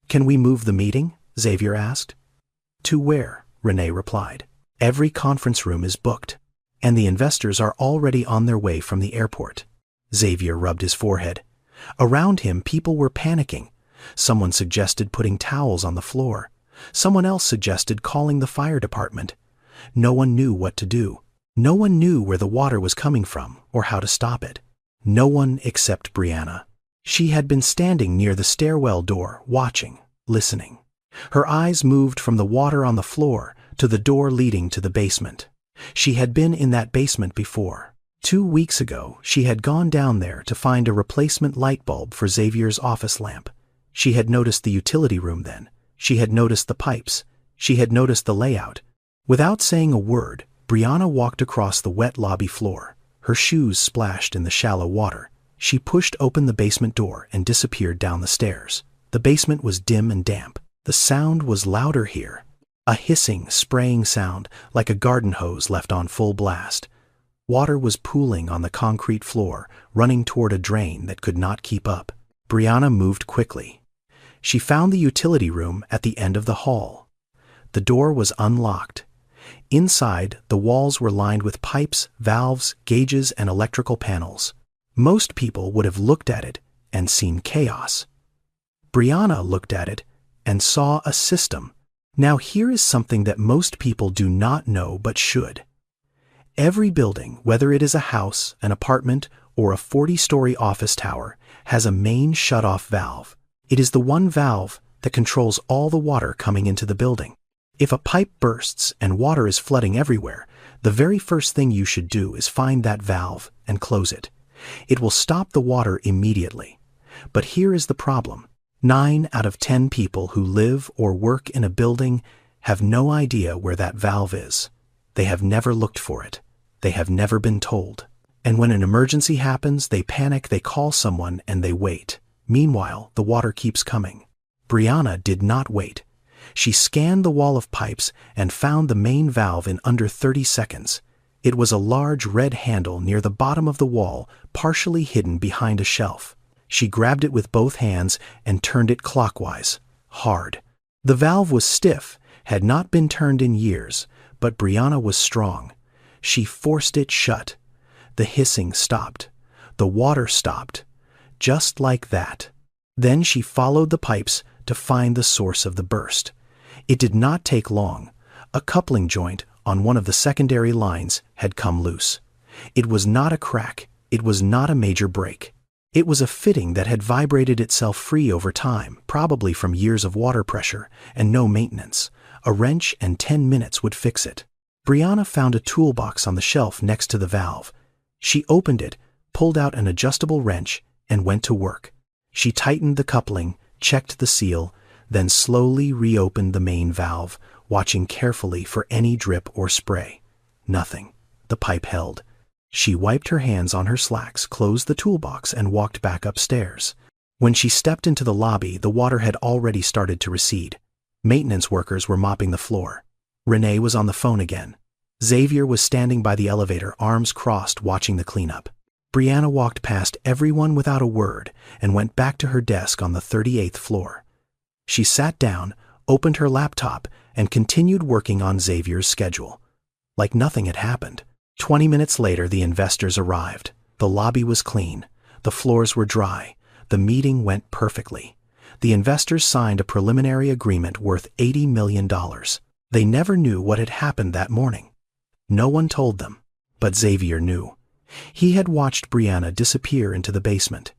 "Can we move the meeting?" Xavier asked. "To where?" Renee replied. "Every conference room is booked, and the investors are already on their way from the airport." Xavier rubbed his forehead. Around him, people were panicking. Someone suggested putting towels on the floor. Someone else suggested calling the fire department. No one knew what to do. No one knew where the water was coming from or how to stop it. No one except Brianna. She had been standing near the stairwell door, watching, listening. Her eyes moved from the water on the floor to the door leading to the basement. She had been in that basement before. 2 weeks ago, she had gone down there to find a replacement light bulb for Xavier's office lamp. She had noticed the utility room then. She had noticed the pipes. She had noticed the layout. Without saying a word, Brianna walked across the wet lobby floor. Her shoes splashed in the shallow water. She pushed open the basement door and disappeared down the stairs. The basement was dim and damp. The sound was louder here. A hissing, spraying sound, like a garden hose left on full blast. Water was pooling on the concrete floor, running toward a drain that could not keep up. Brianna moved quickly. She found the utility room at the end of the hall. The door was unlocked. Inside, the walls were lined with pipes, valves, gauges, and electrical panels. Most people would have looked at it and seen chaos. Brianna looked at it and saw a system. Now here is something that most people do not know but should. Every building, whether it is a house, an apartment, or a 40-story office tower, has a main shut-off valve. It is the one valve that controls all the water coming into the building. If a pipe bursts and water is flooding everywhere, the very first thing you should do is find that valve and close it. It will stop the water immediately. But here is the problem. 9 out of 10 people who live or work in a building have no idea where that valve is. They have never looked for it. They have never been told. And when an emergency happens, they panic, they call someone, and they wait. Meanwhile, the water keeps coming. Brianna did not wait. She scanned the wall of pipes and found the main valve in under 30 seconds. It was a large red handle near the bottom of the wall, partially hidden behind a shelf. She grabbed it with both hands and turned it clockwise, hard. The valve was stiff, had not been turned in years, but Brianna was strong. She forced it shut. The hissing stopped. The water stopped. Just like that. Then she followed the pipes to find the source of the burst. It did not take long. A coupling joint on one of the secondary lines had come loose. It was not a crack. It was not a major break. It was a fitting that had vibrated itself free over time, probably from years of water pressure and no maintenance. A wrench and 10 minutes would fix it. Brianna found a toolbox on the shelf next to the valve. She opened it, pulled out an adjustable wrench, and went to work. She tightened the coupling, checked the seal, then slowly reopened the main valve, watching carefully for any drip or spray. Nothing. The pipe held. She wiped her hands on her slacks, closed the toolbox, and walked back upstairs. When she stepped into the lobby, the water had already started to recede. Maintenance workers were mopping the floor. Renee was on the phone again. Xavier was standing by the elevator, arms crossed, watching the cleanup. Brianna walked past everyone without a word and went back to her desk on the 38th floor. She sat down, opened her laptop, and continued working on Xavier's schedule. Like nothing had happened. 20 minutes later, the investors arrived. The lobby was clean. The floors were dry. The meeting went perfectly. The investors signed a preliminary agreement worth $80 million. They never knew what had happened that morning. No one told them, but Xavier knew. He had watched Brianna disappear into the basement.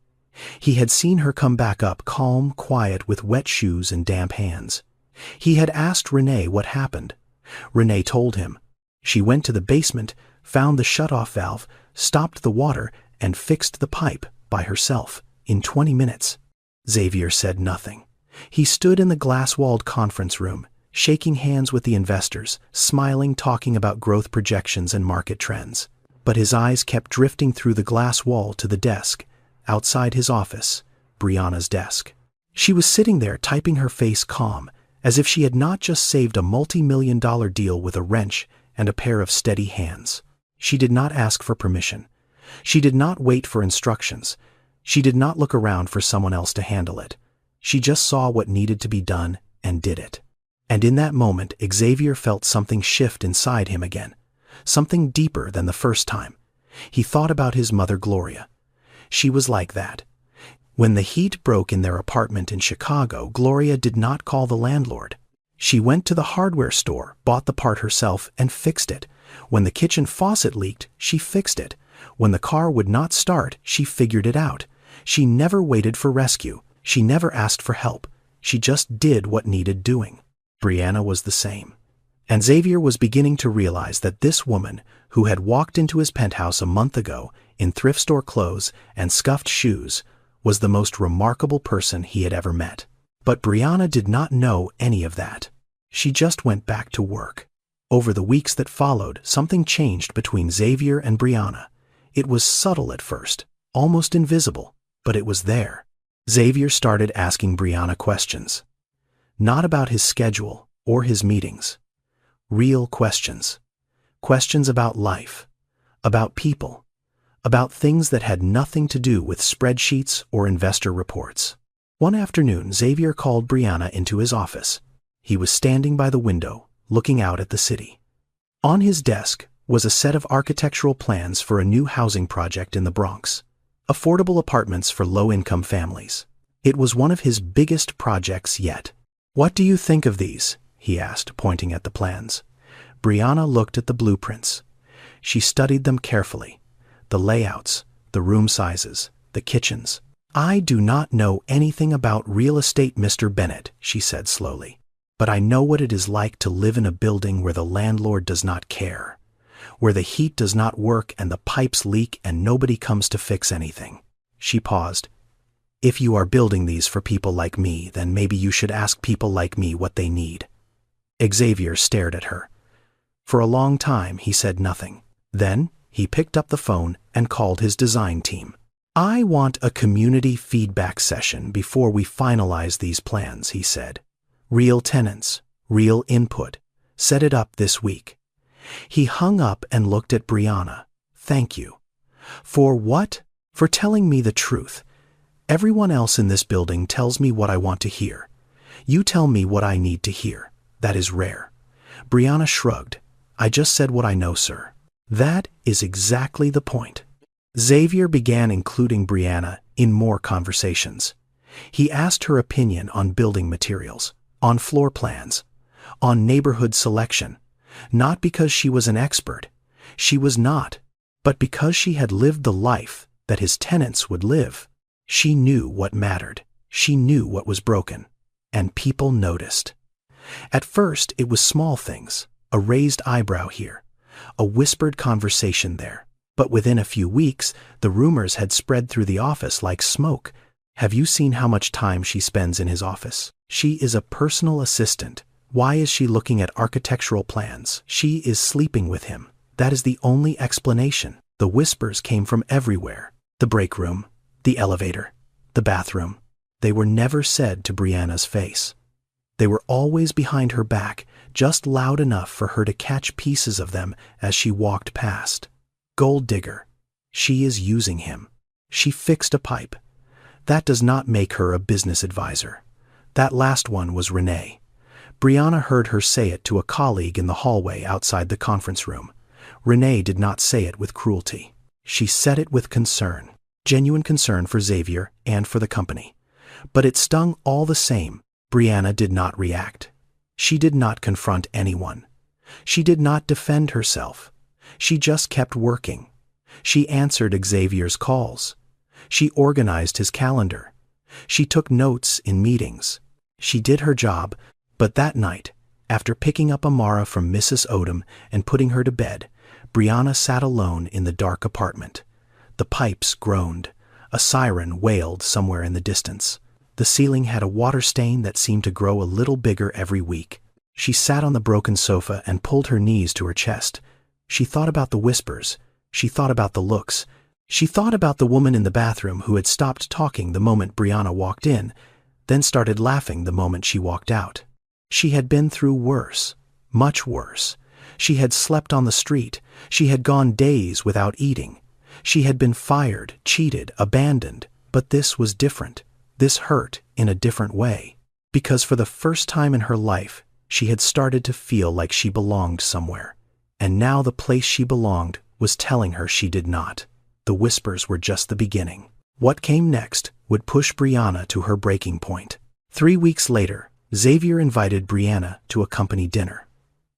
He had seen her come back up, calm, quiet, with wet shoes and damp hands. He had asked Renee what happened. Renee told him. She went to the basement, found the shut-off valve, stopped the water, and fixed the pipe by herself in 20 minutes. Xavier said nothing. He stood in the glass-walled conference room, shaking hands with the investors, smiling, talking about growth projections and market trends. But his eyes kept drifting through the glass wall to the desk, outside his office, Brianna's desk. She was sitting there typing, her face calm, as if she had not just saved a multi-million-dollar deal with a wrench and a pair of steady hands. She did not ask for permission. She did not wait for instructions. She did not look around for someone else to handle it. She just saw what needed to be done and did it. And in that moment, Xavier felt something shift inside him again, something deeper than the first time. He thought about his mother, Gloria. She was like that. When the heat broke in their apartment in Chicago, Gloria did not call the landlord. She went to the hardware store, bought the part herself, and fixed it. When the kitchen faucet leaked, she fixed it. When the car would not start, she figured it out. She never waited for rescue. She never asked for help. She just did what needed doing. Brianna was the same. And Xavier was beginning to realize that this woman, who had walked into his penthouse a month ago in thrift store clothes and scuffed shoes, was the most remarkable person he had ever met. But Brianna did not know any of that. She just went back to work. Over the weeks that followed, something changed between Xavier and Brianna. It was subtle at first, almost invisible, but it was there. Xavier started asking Brianna questions. Not about his schedule or his meetings. Real questions. Questions about life, about people, about things that had nothing to do with spreadsheets or investor reports. One afternoon, Xavier called Brianna into his office. He was standing by the window, looking out at the city. On his desk was a set of architectural plans for a new housing project in the Bronx. Affordable apartments for low-income families. It was one of his biggest projects yet. "What do you think of these?" he asked, pointing at the plans. Brianna looked at the blueprints. She studied them carefully. The layouts, the room sizes, the kitchens. "I do not know anything about real estate, Mr. Bennett," she said slowly. "But I know what it is like to live in a building where the landlord does not care, where the heat does not work and the pipes leak and nobody comes to fix anything." She paused. "If you are building these for people like me, then maybe you should ask people like me what they need." Xavier stared at her. For a long time he said nothing. Then he picked up the phone and called his design team. "I want a community feedback session before we finalize these plans," he said. "Real tenants, real input. Set it up this week." He hung up and looked at Brianna. "Thank you." "For what?" "For telling me the truth. Everyone else in this building tells me what I want to hear. You tell me what I need to hear. That is rare." Brianna shrugged. "I just said what I know, sir." "That is exactly the point." Xavier began including Brianna in more conversations. He asked her opinion on building materials, on floor plans, on neighborhood selection, not because she was an expert. She was not, but because she had lived the life that his tenants would live. She knew what mattered. She knew what was broken. And people noticed. At first, it was small things, a raised eyebrow here, a whispered conversation there. But within a few weeks, the rumors had spread through the office like smoke. "Have you seen how much time she spends in his office? She is a personal assistant. Why is she looking at architectural plans? She is sleeping with him. That is the only explanation." The whispers came from everywhere. The break room, the elevator, the bathroom. They were never said to Brianna's face. They were always behind her back, just loud enough for her to catch pieces of them as she walked past. Gold digger. She is using him. She fixed a pipe. That does not make her a business advisor. That last one was Renee. Brianna heard her say it to a colleague in the hallway outside the conference room. Renee did not say it with cruelty. She said it with concern, genuine concern for Xavier and for the company. But it stung all the same. Brianna did not react. She did not confront anyone. She did not defend herself. She just kept working. She answered Xavier's calls. She organized his calendar. She took notes in meetings. She did her job, but that night, after picking up Amara from Mrs. Odom and putting her to bed, Brianna sat alone in the dark apartment. The pipes groaned. A siren wailed somewhere in the distance. The ceiling had a water stain that seemed to grow a little bigger every week. She sat on the broken sofa and pulled her knees to her chest. She thought about the whispers. She thought about the looks. She thought about the woman in the bathroom who had stopped talking the moment Brianna walked in, then started laughing the moment she walked out. She had been through worse, much worse. She had slept on the street. She had gone days without eating. She had been fired, cheated, abandoned. But this was different. This hurt in a different way. Because for the first time in her life, she had started to feel like she belonged somewhere. And now the place she belonged was telling her she did not. The whispers were just the beginning. What came next would push Brianna to her breaking point. 3 weeks later, Xavier invited Brianna to a company dinner.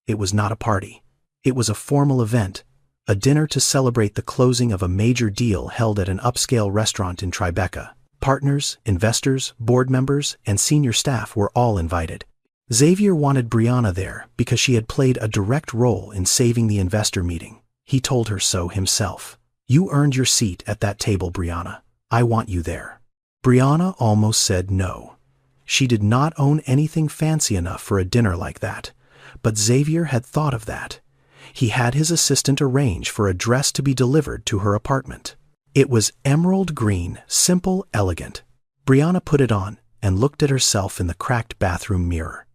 It was not a party. It was a formal event, a dinner to celebrate the closing of a major deal held at an upscale restaurant in Tribeca. Partners, investors, board members, and senior staff were all invited. Xavier wanted Brianna there because she had played a direct role in saving the investor meeting. He told her so himself. "You earned your seat at that table, Brianna. I want you there." Brianna almost said no. She did not own anything fancy enough for a dinner like that. But Xavier had thought of that. He had his assistant arrange for a dress to be delivered to her apartment. It was emerald green, simple, elegant. Brianna put it on and looked at herself in the cracked bathroom mirror.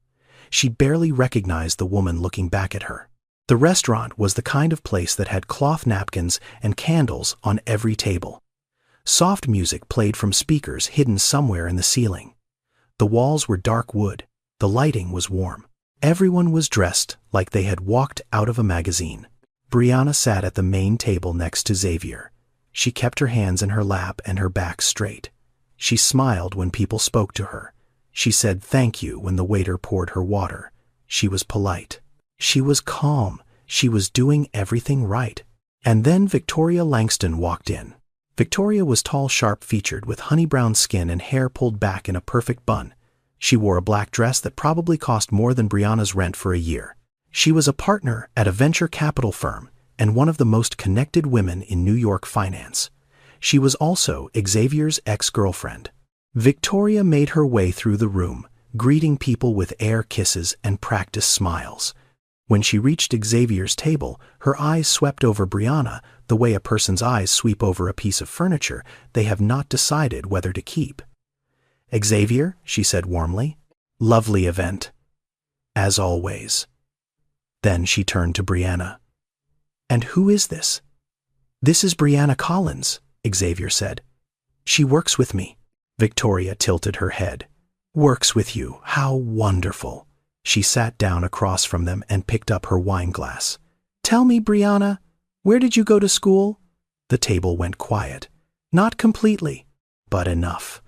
She barely recognized the woman looking back at her. The restaurant was the kind of place that had cloth napkins and candles on every table. Soft music played from speakers hidden somewhere in the ceiling. The walls were dark wood. The lighting was warm. Everyone was dressed like they had walked out of a magazine. Brianna sat at the main table next to Xavier. She kept her hands in her lap and her back straight. She smiled when people spoke to her. She said thank you when the waiter poured her water. She was polite. She was calm. She was doing everything right. And then Victoria Langston walked in. Victoria was tall, sharp-featured, with honey-brown skin and hair pulled back in a perfect bun. She wore a black dress that probably cost more than Brianna's rent for a year. She was a partner at a venture capital firm and one of the most connected women in New York finance. She was also Xavier's ex-girlfriend. Victoria made her way through the room, greeting people with air kisses and practiced smiles. When she reached Xavier's table, her eyes swept over Brianna the way a person's eyes sweep over a piece of furniture they have not decided whether to keep. "Xavier," she said warmly. "Lovely event. As always." Then she turned to Brianna. "And who is this?" "This is Brianna Collins," Xavier said. "She works with me." Victoria tilted her head. "Works with you? How wonderful." She sat down across from them and picked up her wine glass. "Tell me, Brianna, where did you go to school?" The table went quiet. Not completely, but enough.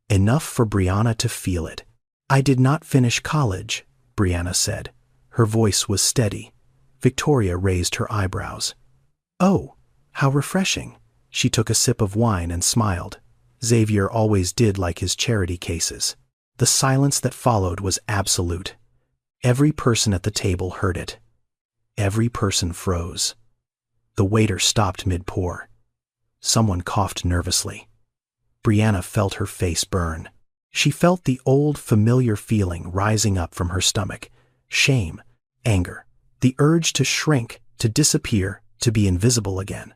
Enough for Brianna to feel it. "I did not finish college," Brianna said. Her voice was steady. Victoria raised her eyebrows. "Oh, how refreshing." She took a sip of wine and smiled. Xavier always did like his charity cases. The silence that followed was absolute. Every person at the table heard it. Every person froze. The waiter stopped mid-pour. Someone coughed nervously. Brianna felt her face burn. She felt the old, familiar feeling rising up from her stomach. Shame, anger, the urge to shrink, to disappear, to be invisible again.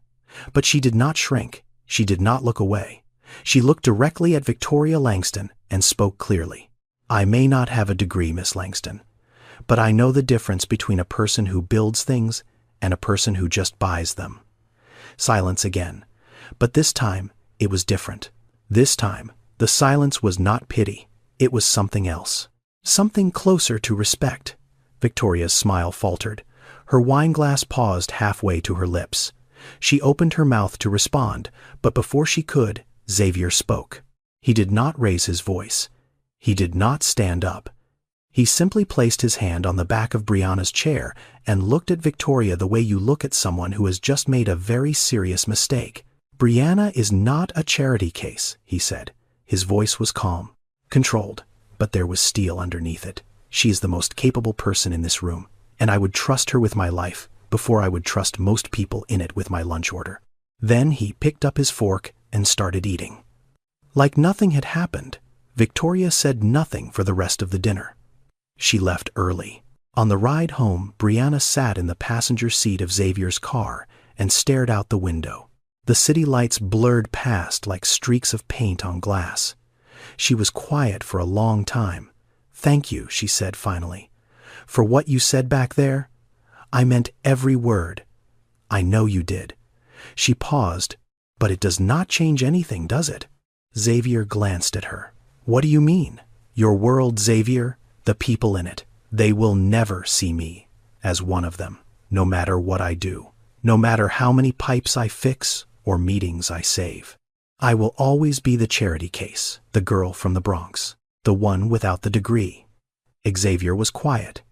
But she did not shrink. She did not look away. She looked directly at Victoria Langston and spoke clearly. "I may not have a degree, Miss Langston, but I know the difference between a person who builds things and a person who just buys them." Silence again. But this time, it was different. This time, the silence was not pity. It was something else. Something closer to respect. Victoria's smile faltered. Her wineglass paused halfway to her lips. She opened her mouth to respond, but before she could, Xavier spoke. He did not raise his voice. He did not stand up. He simply placed his hand on the back of Brianna's chair and looked at Victoria the way you look at someone who has just made a very serious mistake. "Brianna is not a charity case," he said. His voice was calm, controlled, but there was steel underneath it. "She is the most capable person in this room, and I would trust her with my life before I would trust most people in it with my lunch order." Then he picked up his fork and started eating. Like nothing had happened, Victoria said nothing for the rest of the dinner. She left early. On the ride home, Brianna sat in the passenger seat of Xavier's car and stared out the window. The city lights blurred past like streaks of paint on glass. She was quiet for a long time. "Thank you," she said finally. "For what you said back there? I meant every word." "I know you did." She paused. "But it does not change anything, does it?" Xavier glanced at her. "What do you mean?" "Your world, Xavier, the people in it, they will never see me as one of them, no matter what I do, no matter how many pipes I fix or meetings I save. I will always be the charity case, the girl from the Bronx, the one without the degree." Xavier was quiet.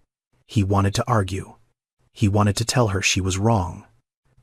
He wanted to argue. He wanted to tell her she was wrong.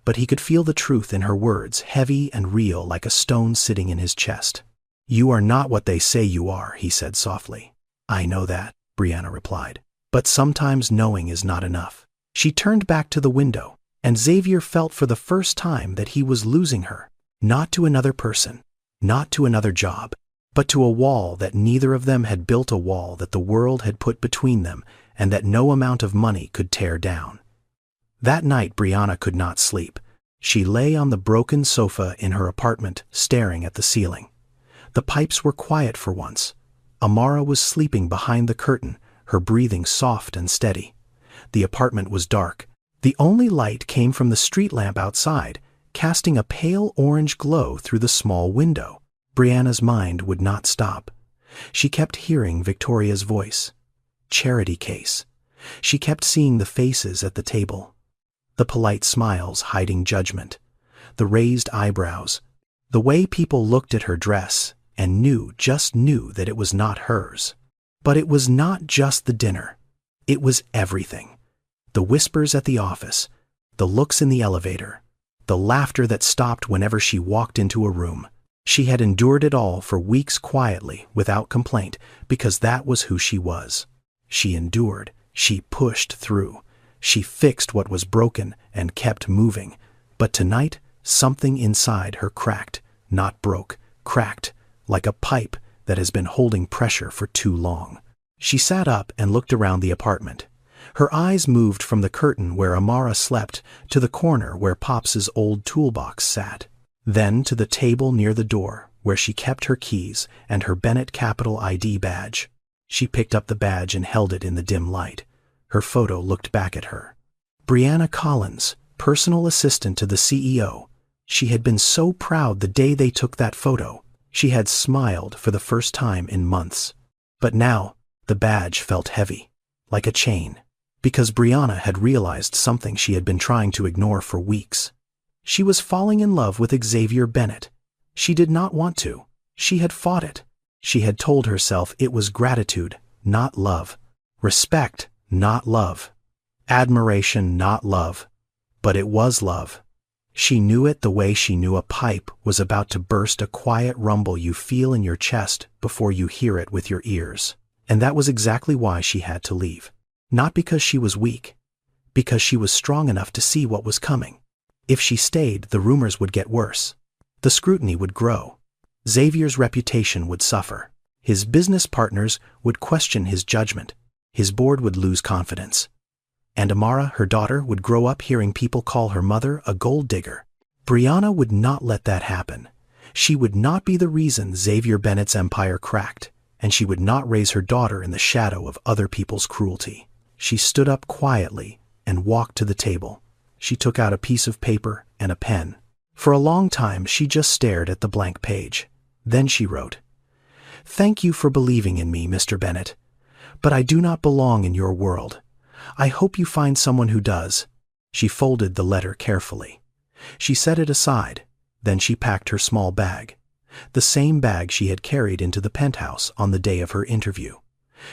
But he could feel the truth in her words, heavy and real like a stone sitting in his chest. "You are not what they say you are," he said softly. "I know that," Brianna replied. "But sometimes knowing is not enough." She turned back to the window, and Xavier felt for the first time that he was losing her, not to another person, not to another job, but to a wall that neither of them had built, a wall that the world had put between them and that no amount of money could tear down. That night Brianna could not sleep. She lay on the broken sofa in her apartment, staring at the ceiling. The pipes were quiet for once. Amara was sleeping behind the curtain, her breathing soft and steady. The apartment was dark. The only light came from the street lamp outside, casting a pale orange glow through the small window. Brianna's mind would not stop. She kept hearing Victoria's voice. Charity case. She kept seeing the faces at the table. The polite smiles hiding judgment. The raised eyebrows. The way people looked at her dress and just knew that it was not hers. But it was not just the dinner. It was everything. The whispers at the office, the looks in the elevator, the laughter that stopped whenever she walked into a room. She had endured it all for weeks quietly, without complaint, because that was who she was. She endured, she pushed through, she fixed what was broken and kept moving. But tonight, something inside her cracked, not broke, cracked, like a pipe that has been holding pressure for too long. She sat up and looked around the apartment. Her eyes moved from the curtain where Amara slept to the corner where Pops's old toolbox sat. Then to the table near the door where she kept her keys and her Bennett Capital ID badge. She picked up the badge and held it in the dim light. Her photo looked back at her. Brianna Collins, personal assistant to the CEO. She had been so proud the day they took that photo. She had smiled for the first time in months. But now, the badge felt heavy, like a chain, because Brianna had realized something she had been trying to ignore for weeks. She was falling in love with Xavier Bennett. She did not want to. She had fought it. She had told herself it was gratitude, not love. Respect, not love. Admiration, not love. But it was love. She knew it the way she knew a pipe was about to burst, a quiet rumble you feel in your chest before you hear it with your ears. And that was exactly why she had to leave. Not because she was weak. Because she was strong enough to see what was coming. If she stayed, the rumors would get worse. The scrutiny would grow. Xavier's reputation would suffer. His business partners would question his judgment. His board would lose confidence. And Amara, her daughter, would grow up hearing people call her mother a gold digger. Brianna would not let that happen. She would not be the reason Xavier Bennett's empire cracked, and she would not raise her daughter in the shadow of other people's cruelty. She stood up quietly and walked to the table. She took out a piece of paper and a pen. For a long time, she just stared at the blank page. Then she wrote, "Thank you for believing in me, Mr. Bennett. But I do not belong in your world. I hope you find someone who does." She folded the letter carefully. She set it aside. Then she packed her small bag. The same bag she had carried into the penthouse on the day of her interview.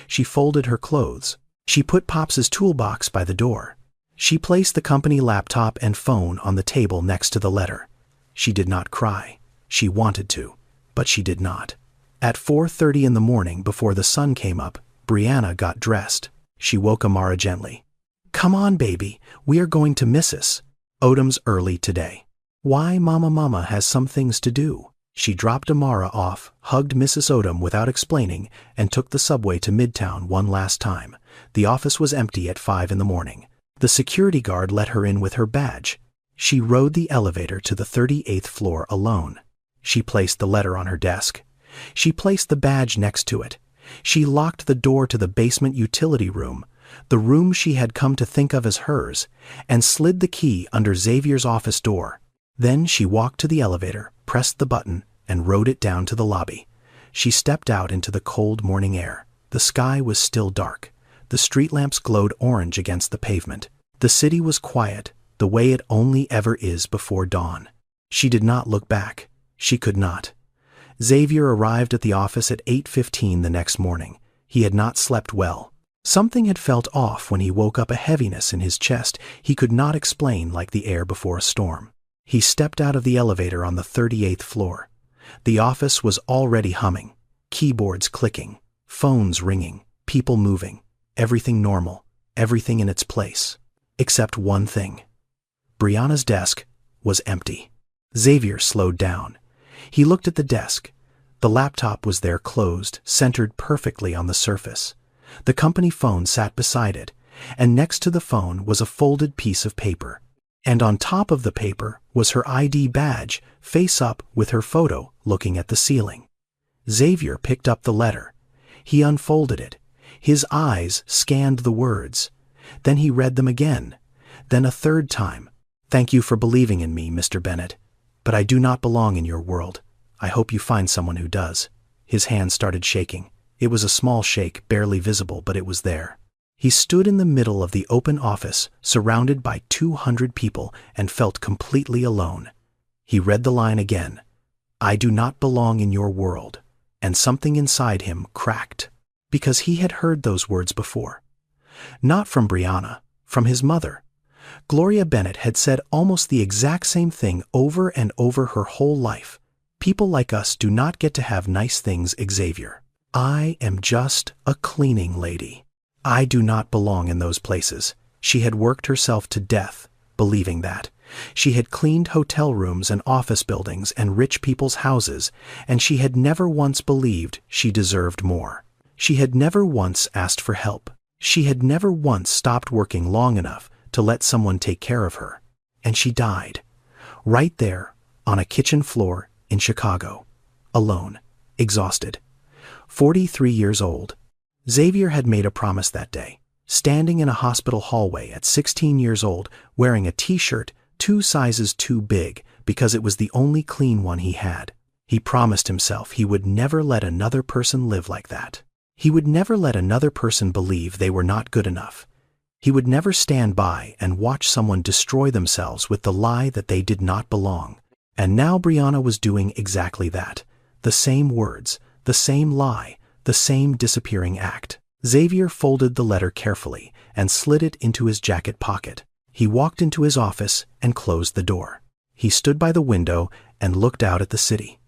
She folded her clothes. She put Pops's toolbox by the door. She placed the company laptop and phone on the table next to the letter. She did not cry. She wanted to, but she did not. At 4:30 in the morning, before the sun came up, Brianna got dressed. She woke Amara gently. "Come on, baby. We are going to Mrs. Odom's early today." "Why, Mama has some things to do." She dropped Amara off, hugged Mrs. Odom without explaining, and took the subway to Midtown one last time. The office was empty at 5 in the morning. The security guard let her in with her badge. She rode the elevator to the 38th floor alone. She placed the letter on her desk. She placed the badge next to it. She locked the door to the basement utility room, the room she had come to think of as hers, and slid the key under Xavier's office door. Then she walked to the elevator, pressed the button, and rode it down to the lobby. She stepped out into the cold morning air. The sky was still dark. The street lamps glowed orange against the pavement. The city was quiet, the way it only ever is before dawn. She did not look back. She could not. Xavier arrived at the office at 8:15 the next morning. He had not slept well. Something had felt off when he woke up, a heaviness in his chest he could not explain, like the air before a storm. He stepped out of the elevator on the 38th floor. The office was already humming, keyboards clicking, phones ringing, people moving, everything normal, everything in its place. Except one thing. Brianna's desk was empty. Xavier slowed down. He looked at the desk. The laptop was there, closed, centered perfectly on the surface. The company phone sat beside it, and next to the phone was a folded piece of paper. And on top of the paper was her ID badge, face up with her photo, looking at the ceiling. Xavier picked up the letter. He unfolded it. His eyes scanned the words. Then he read them again. Then a third time. "Thank you for believing in me, Mr. Bennett. But I do not belong in your world. I hope you find someone who does." His hand started shaking. It was a small shake, barely visible, but it was there. He stood in the middle of the open office, surrounded by 200 people, and felt completely alone. He read the line again, "I do not belong in your world," and something inside him cracked, because he had heard those words before. Not from Brianna, from his mother. Gloria Bennett had said almost the exact same thing over and over her whole life. "People like us do not get to have nice things, Xavier. I am just a cleaning lady. I do not belong in those places." She had worked herself to death, believing that. She had cleaned hotel rooms and office buildings and rich people's houses, and she had never once believed she deserved more. She had never once asked for help. She had never once stopped working long enough to let someone take care of her. And she died, right there, on a kitchen floor in Chicago, alone, exhausted. 43 years old. Xavier had made a promise that day, standing in a hospital hallway at 16 years old, wearing a t-shirt 2 sizes too big because it was the only clean one he had. He promised himself he would never let another person live like that. He would never let another person believe they were not good enough. He would never stand by and watch someone destroy themselves with the lie that they did not belong. And now Brianna was doing exactly that. The same words, the same lie, the same disappearing act. Xavier folded the letter carefully and slid it into his jacket pocket. He walked into his office and closed the door. He stood by the window and looked out at the city.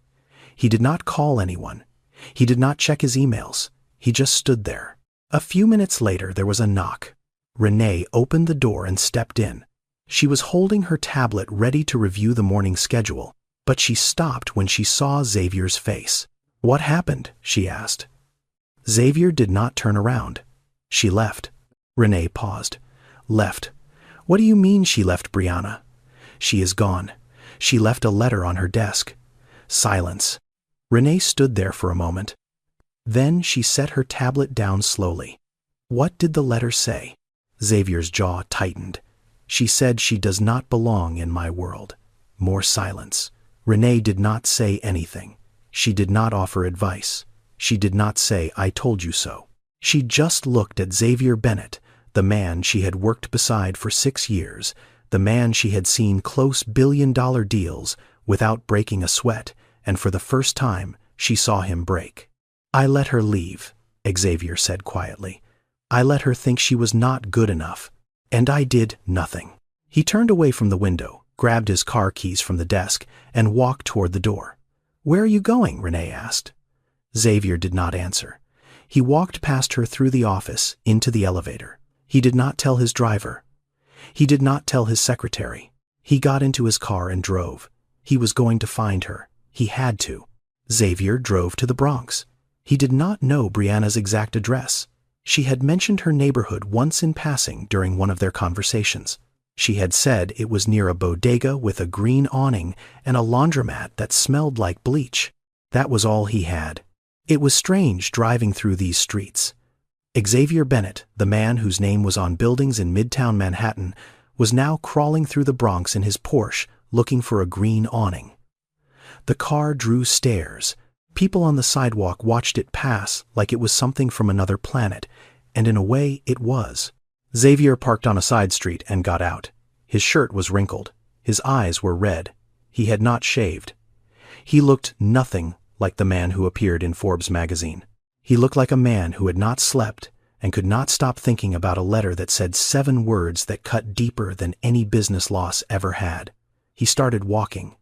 He did not call anyone. He did not check his emails. He just stood there. A few minutes later, there was a knock. Renee opened the door and stepped in. She was holding her tablet ready to review the morning schedule, but she stopped when she saw Xavier's face. "What happened?" she asked. Xavier did not turn around. "She left." Renee paused. "Left? What do you mean she left, Brianna?" "She is gone. She left a letter on her desk." Silence. Renee stood there for a moment. Then she set her tablet down slowly. "What did the letter say?" Xavier's jaw tightened. "She said she does not belong in my world." More silence. Renee did not say anything. She did not offer advice. She did not say, "I told you so." She just looked at Xavier Bennett, the man she had worked beside for 6 years, the man she had seen close billion-dollar deals without breaking a sweat, and for the first time she saw him break. "I let her leave," Xavier said quietly. "I let her think she was not good enough, and I did nothing." He turned away from the window, grabbed his car keys from the desk, and walked toward the door. "Where are you going?" Renee asked. Xavier did not answer. He walked past her through the office, into the elevator. He did not tell his driver. He did not tell his secretary. He got into his car and drove. He was going to find her. He had to. Xavier drove to the Bronx. He did not know Brianna's exact address. She had mentioned her neighborhood once in passing during one of their conversations. She had said it was near a bodega with a green awning and a laundromat that smelled like bleach. That was all he had. It was strange driving through these streets. Xavier Bennett, the man whose name was on buildings in Midtown Manhattan, was now crawling through the Bronx in his Porsche looking for a green awning. The car drew stares. People on the sidewalk watched it pass like it was something from another planet, and in a way it was. Xavier parked on a side street and got out. His shirt was wrinkled. His eyes were red. He had not shaved. He looked nothing like the man who appeared in Forbes magazine. He looked like a man who had not slept and could not stop thinking about a letter that said 7 words that cut deeper than any business loss ever had. He started walking.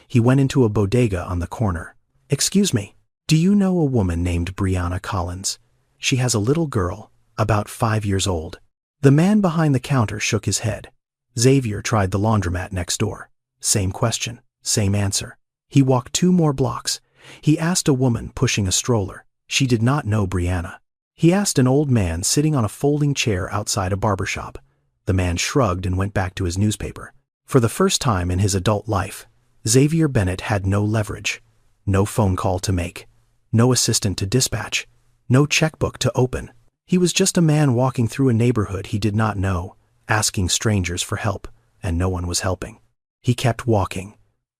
He went into a bodega on the corner. "Excuse me, do you know a woman named Brianna Collins? She has a little girl, about 5 years old." The man behind the counter shook his head. Xavier tried the laundromat next door. Same question, same answer. He walked 2 more blocks. He asked a woman pushing a stroller. She did not know Brianna. He asked an old man sitting on a folding chair outside a barber shop. The man shrugged and went back to his newspaper. For the first time in his adult life, Xavier Bennett had no leverage, no phone call to make, no assistant to dispatch, no checkbook to open. He was just a man walking through a neighborhood he did not know, asking strangers for help, and no one was helping. He kept walking,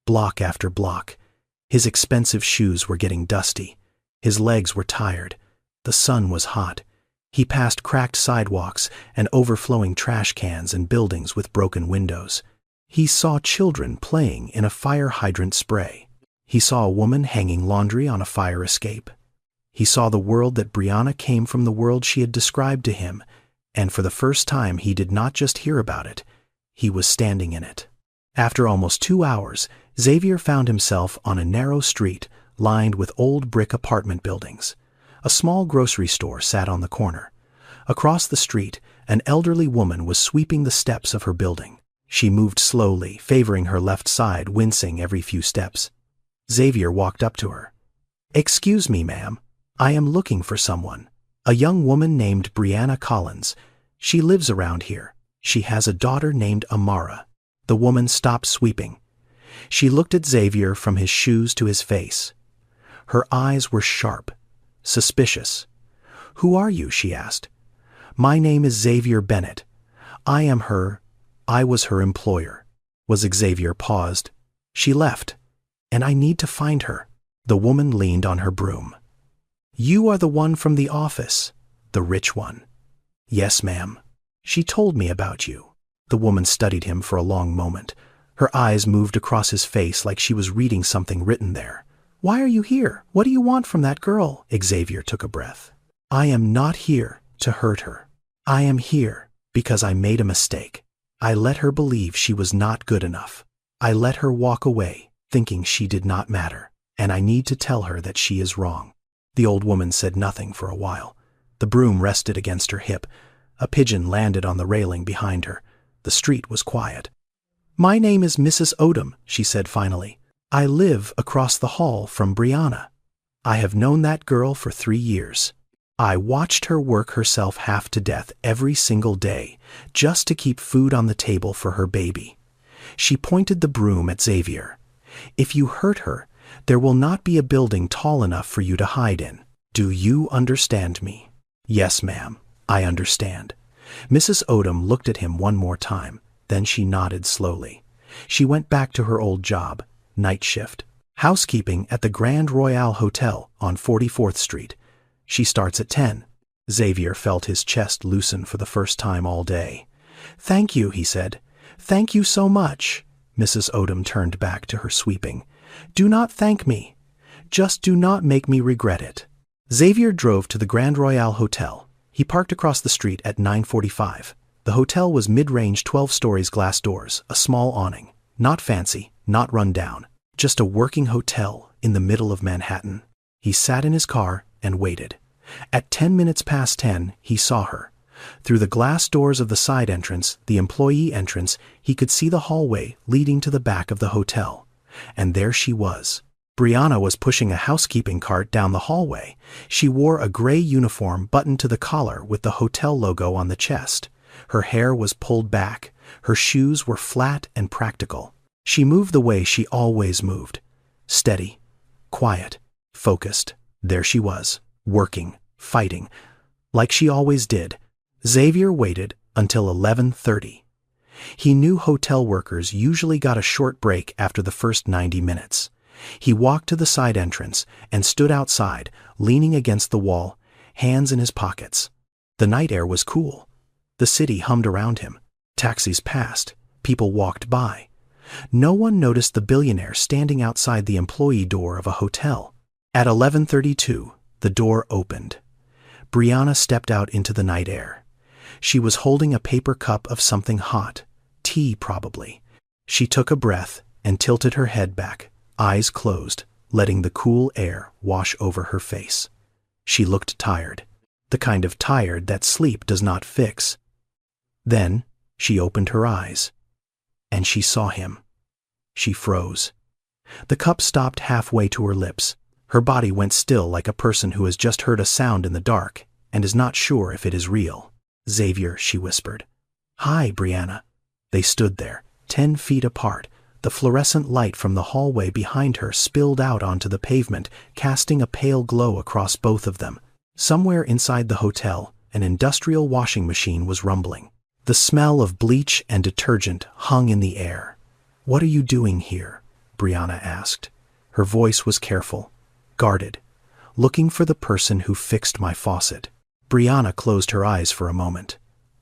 block after block. His expensive shoes were getting dusty. His legs were tired. The sun was hot. He passed cracked sidewalks and overflowing trash cans and buildings with broken windows. He saw children playing in a fire hydrant spray. He saw a woman hanging laundry on a fire escape. He saw the world that Brianna came from, the world she had described to him, and for the first time he did not just hear about it, he was standing in it. After almost 2 hours, Xavier found himself on a narrow street lined with old brick apartment buildings. A small grocery store sat on the corner. Across the street, an elderly woman was sweeping the steps of her building. She moved slowly, favoring her left side, wincing every few steps. Xavier walked up to her. "Excuse me, ma'am. I am looking for someone. A young woman named Brianna Collins. She lives around here. She has a daughter named Amara." The woman stopped sweeping. She looked at Xavier from his shoes to his face. Her eyes were sharp, suspicious. "Who are you?" she asked. "My name is Xavier Bennett. I was her employer." Xavier paused. "She left, and I need to find her." The woman leaned on her broom. "You are the one from the office, the rich one." "Yes, ma'am. She told me about you." The woman studied him for a long moment. Her eyes moved across his face like she was reading something written there. "Why are you here? What do you want from that girl?" Xavier took a breath. "I am not here to hurt her. I am here because I made a mistake. I let her believe she was not good enough. I let her walk away, thinking she did not matter, and I need to tell her that she is wrong." The old woman said nothing for a while. The broom rested against her hip. A pigeon landed on the railing behind her. The street was quiet. "My name is Mrs. Odom," she said finally. "I live across the hall from Brianna. I have known that girl for 3 years. I watched her work herself half to death every single day just to keep food on the table for her baby." She pointed the broom at Xavier. "If you hurt her, there will not be a building tall enough for you to hide in. Do you understand me?" "Yes, ma'am, I understand." Mrs. Odom looked at him one more time, then she nodded slowly. She went back to her old job, night shift, housekeeping at the Grand Royale Hotel on 44th Street. She starts at 10. Xavier felt his chest loosen for the first time all day. "Thank you," he said. "Thank you so much." Mrs. Odom turned back to her sweeping. "Do not thank me. Just do not make me regret it." Xavier drove to the Grand Royale Hotel. He parked across the street at 9:45. The hotel was mid-range, 12 stories, glass doors, a small awning. Not fancy, not run down. Just a working hotel in the middle of Manhattan. He sat in his car and waited. At 10 minutes past 10, he saw her. Through the glass doors of the side entrance, the employee entrance, he could see the hallway leading to the back of the hotel. And there she was. Brianna was pushing a housekeeping cart down the hallway. She wore a gray uniform buttoned to the collar with the hotel logo on the chest. Her hair was pulled back. Her shoes were flat and practical. She moved the way she always moved. Steady, quiet, focused. There she was, working, fighting, like she always did. Xavier waited until 11:30. He knew hotel workers usually got a short break after the first 90 minutes. He walked to the side entrance and stood outside, leaning against the wall, hands in his pockets. The night air was cool. The city hummed around him. Taxis passed. People walked by. No one noticed the billionaire standing outside the employee door of a hotel. At 11:32, the door opened. Brianna stepped out into the night air. She was holding a paper cup of something hot, tea probably. She took a breath and tilted her head back, eyes closed, letting the cool air wash over her face. She looked tired, the kind of tired that sleep does not fix. Then she opened her eyes, and she saw him. She froze. The cup stopped halfway to her lips. Her body went still like a person who has just heard a sound in the dark and is not sure if it is real. "Xavier," she whispered. "Hi, Brianna." They stood there, 10 feet apart. The fluorescent light from the hallway behind her spilled out onto the pavement, casting a pale glow across both of them. Somewhere inside the hotel, an industrial washing machine was rumbling. The smell of bleach and detergent hung in the air. "What are you doing here?" Brianna asked. Her voice was careful, guarded. "Looking for the person who fixed my faucet." Brianna closed her eyes for a moment.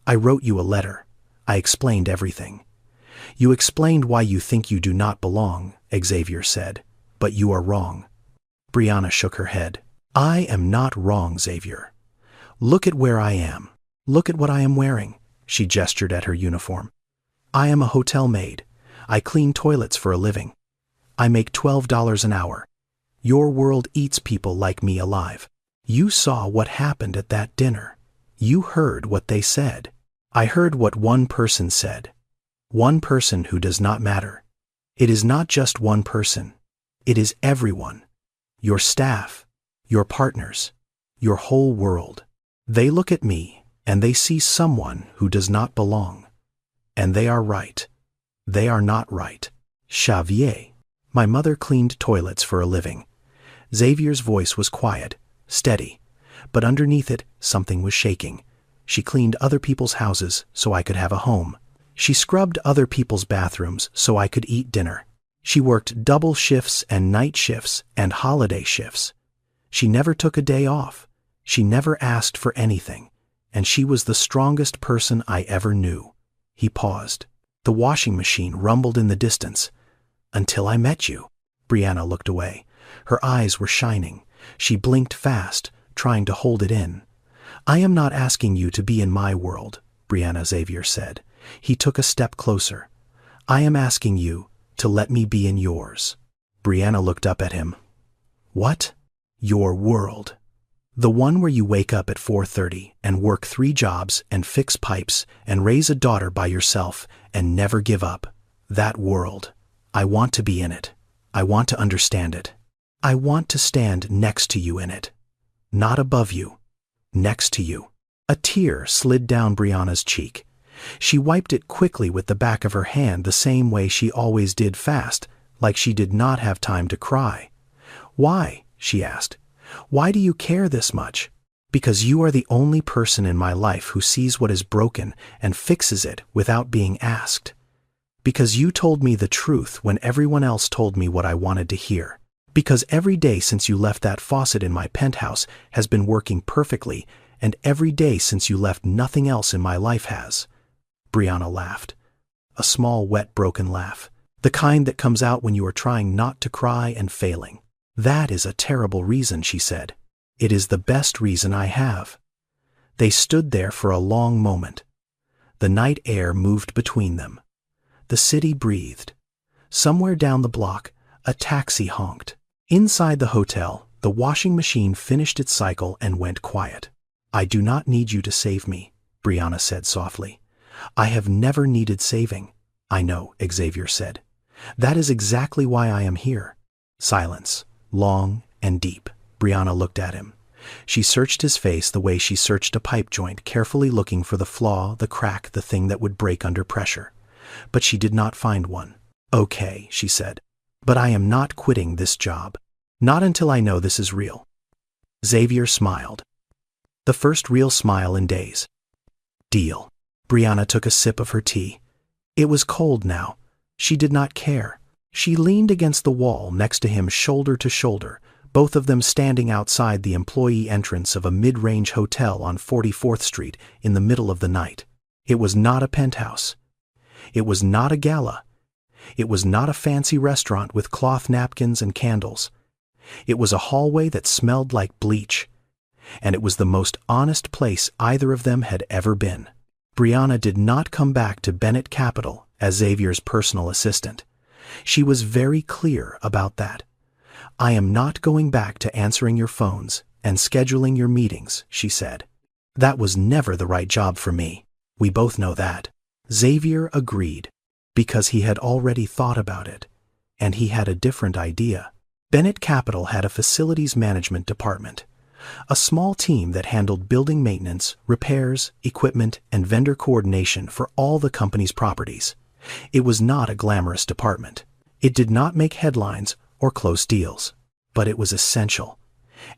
I wrote you a letter. I explained everything. You explained why you think you do not belong, Xavier said. But you are wrong. Brianna shook her head. I am not wrong, Xavier. Look at where I am. Look at what I am wearing. She gestured at her uniform. I am a hotel maid. I clean toilets for a living. I make $12 an hour. Your world eats people like me alive. You saw what happened at that dinner. You heard what they said. I heard what one person said. One person who does not matter. It is not just one person. It is everyone. Your staff, your partners, your whole world. They look at me and they see someone who does not belong. And they are right. They are not right. Xavier. My mother cleaned toilets for a living. Xavier's voice was quiet, steady, but underneath it, something was shaking. She cleaned other people's houses so I could have a home. She scrubbed other people's bathrooms so I could eat dinner. She worked double shifts and night shifts and holiday shifts. She never took a day off. She never asked for anything. And she was the strongest person I ever knew. He paused. The washing machine rumbled in the distance. Until I met you. Brianna looked away. Her eyes were shining. She blinked fast, trying to hold it in. I am not asking you to be in my world, Brianna. Xavier said. He took a step closer. I am asking you to let me be in yours. Brianna looked up at him. What? Your world. The one where you wake up at 4:30 and work 3 jobs and fix pipes and raise a daughter by yourself and never give up. That world. I want to be in it. I want to understand it. I want to stand next to you in it. Not above you. Next to you. A tear slid down Brianna's cheek. She wiped it quickly with the back of her hand the same way she always did, fast, like she did not have time to cry. Why? She asked. Why do you care this much? Because you are the only person in my life who sees what is broken and fixes it without being asked. Because you told me the truth when everyone else told me what I wanted to hear. Because every day since you left that faucet in my penthouse has been working perfectly, and every day since you left nothing else in my life has. Brianna laughed. A small, wet, broken laugh. The kind that comes out when you are trying not to cry and failing. That is a terrible reason, she said. It is the best reason I have. They stood there for a long moment. The night air moved between them. The city breathed. Somewhere down the block, a taxi honked. Inside the hotel, the washing machine finished its cycle and went quiet. I do not need you to save me, Brianna said softly. I have never needed saving. I know, Xavier said. That is exactly why I am here. Silence, long and deep. Brianna looked at him. She searched his face the way she searched a pipe joint, carefully looking for the flaw, the crack, the thing that would break under pressure. But she did not find one. Okay, she said. But I am not quitting this job. Not until I know this is real. Xavier smiled. The first real smile in days. Deal. Brianna took a sip of her tea. It was cold now. She did not care. She leaned against the wall next to him, shoulder to shoulder, both of them standing outside the employee entrance of a mid-range hotel on 44th Street in the middle of the night. It was not a penthouse. It was not a gala. It was not a fancy restaurant with cloth napkins and candles. It was a hallway that smelled like bleach. And it was the most honest place either of them had ever been. Brianna did not come back to Bennett Capital as Xavier's personal assistant. She was very clear about that. I am not going back to answering your phones and scheduling your meetings, she said. That was never the right job for me. We both know that. Xavier agreed, because he had already thought about it, and he had a different idea. Bennett Capital had a facilities management department, a small team that handled building maintenance, repairs, equipment, and vendor coordination for all the company's properties. It was not a glamorous department. It did not make headlines or close deals, but it was essential.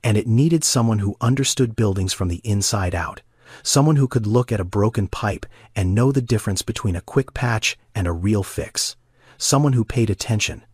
And it needed someone who understood buildings from the inside out, someone who could look at a broken pipe and know the difference between a quick patch and a real fix, someone who paid attention.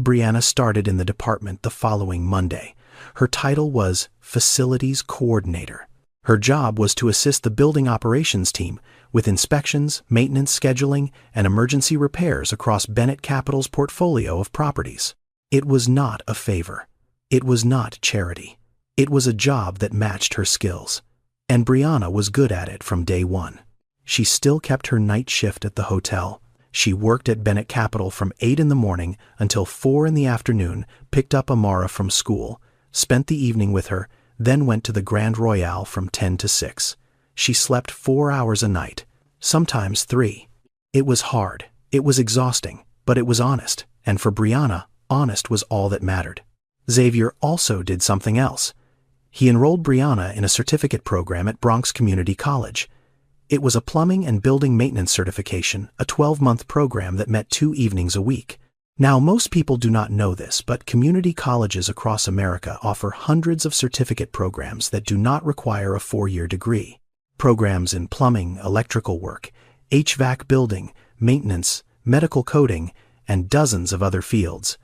Brianna started in the department the following Monday. Her title was Facilities Coordinator. Her job was to assist the building operations team with inspections, maintenance scheduling, and emergency repairs across Bennett Capital's portfolio of properties. It was not a favor. It was not charity. It was a job that matched her skills. And Brianna was good at it from day one. She still kept her night shift at the hotel. She worked at Bennett Capital from 8 in the morning until 4 in the afternoon, picked up Amara from school, spent the evening with her, then went to the Grand Royale from 10 to 6. She slept 4 hours a night, sometimes 3. It was hard, it was exhausting, but it was honest, and for Brianna, honest was all that mattered. Xavier also did something else. He enrolled Brianna in a certificate program at Bronx Community College. It was a plumbing and building maintenance certification, a 12-month program that met 2 evenings a week. Now, most people do not know this, but community colleges across America offer hundreds of certificate programs that do not require a 4-year degree. Programs in plumbing, electrical work, HVAC building, maintenance, medical coding, and dozens of other fields.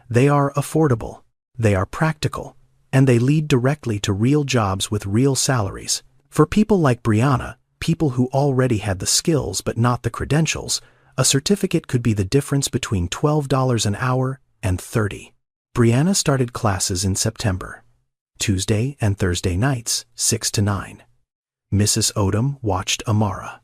They are affordable, they are practical, and they lead directly to real jobs with real salaries. For people like Brianna, people who already had the skills but not the credentials, a certificate could be the difference between $12 an hour and $30. Brianna started classes in September. Tuesday and Thursday nights, 6 to 9. Mrs. Odom watched Amara.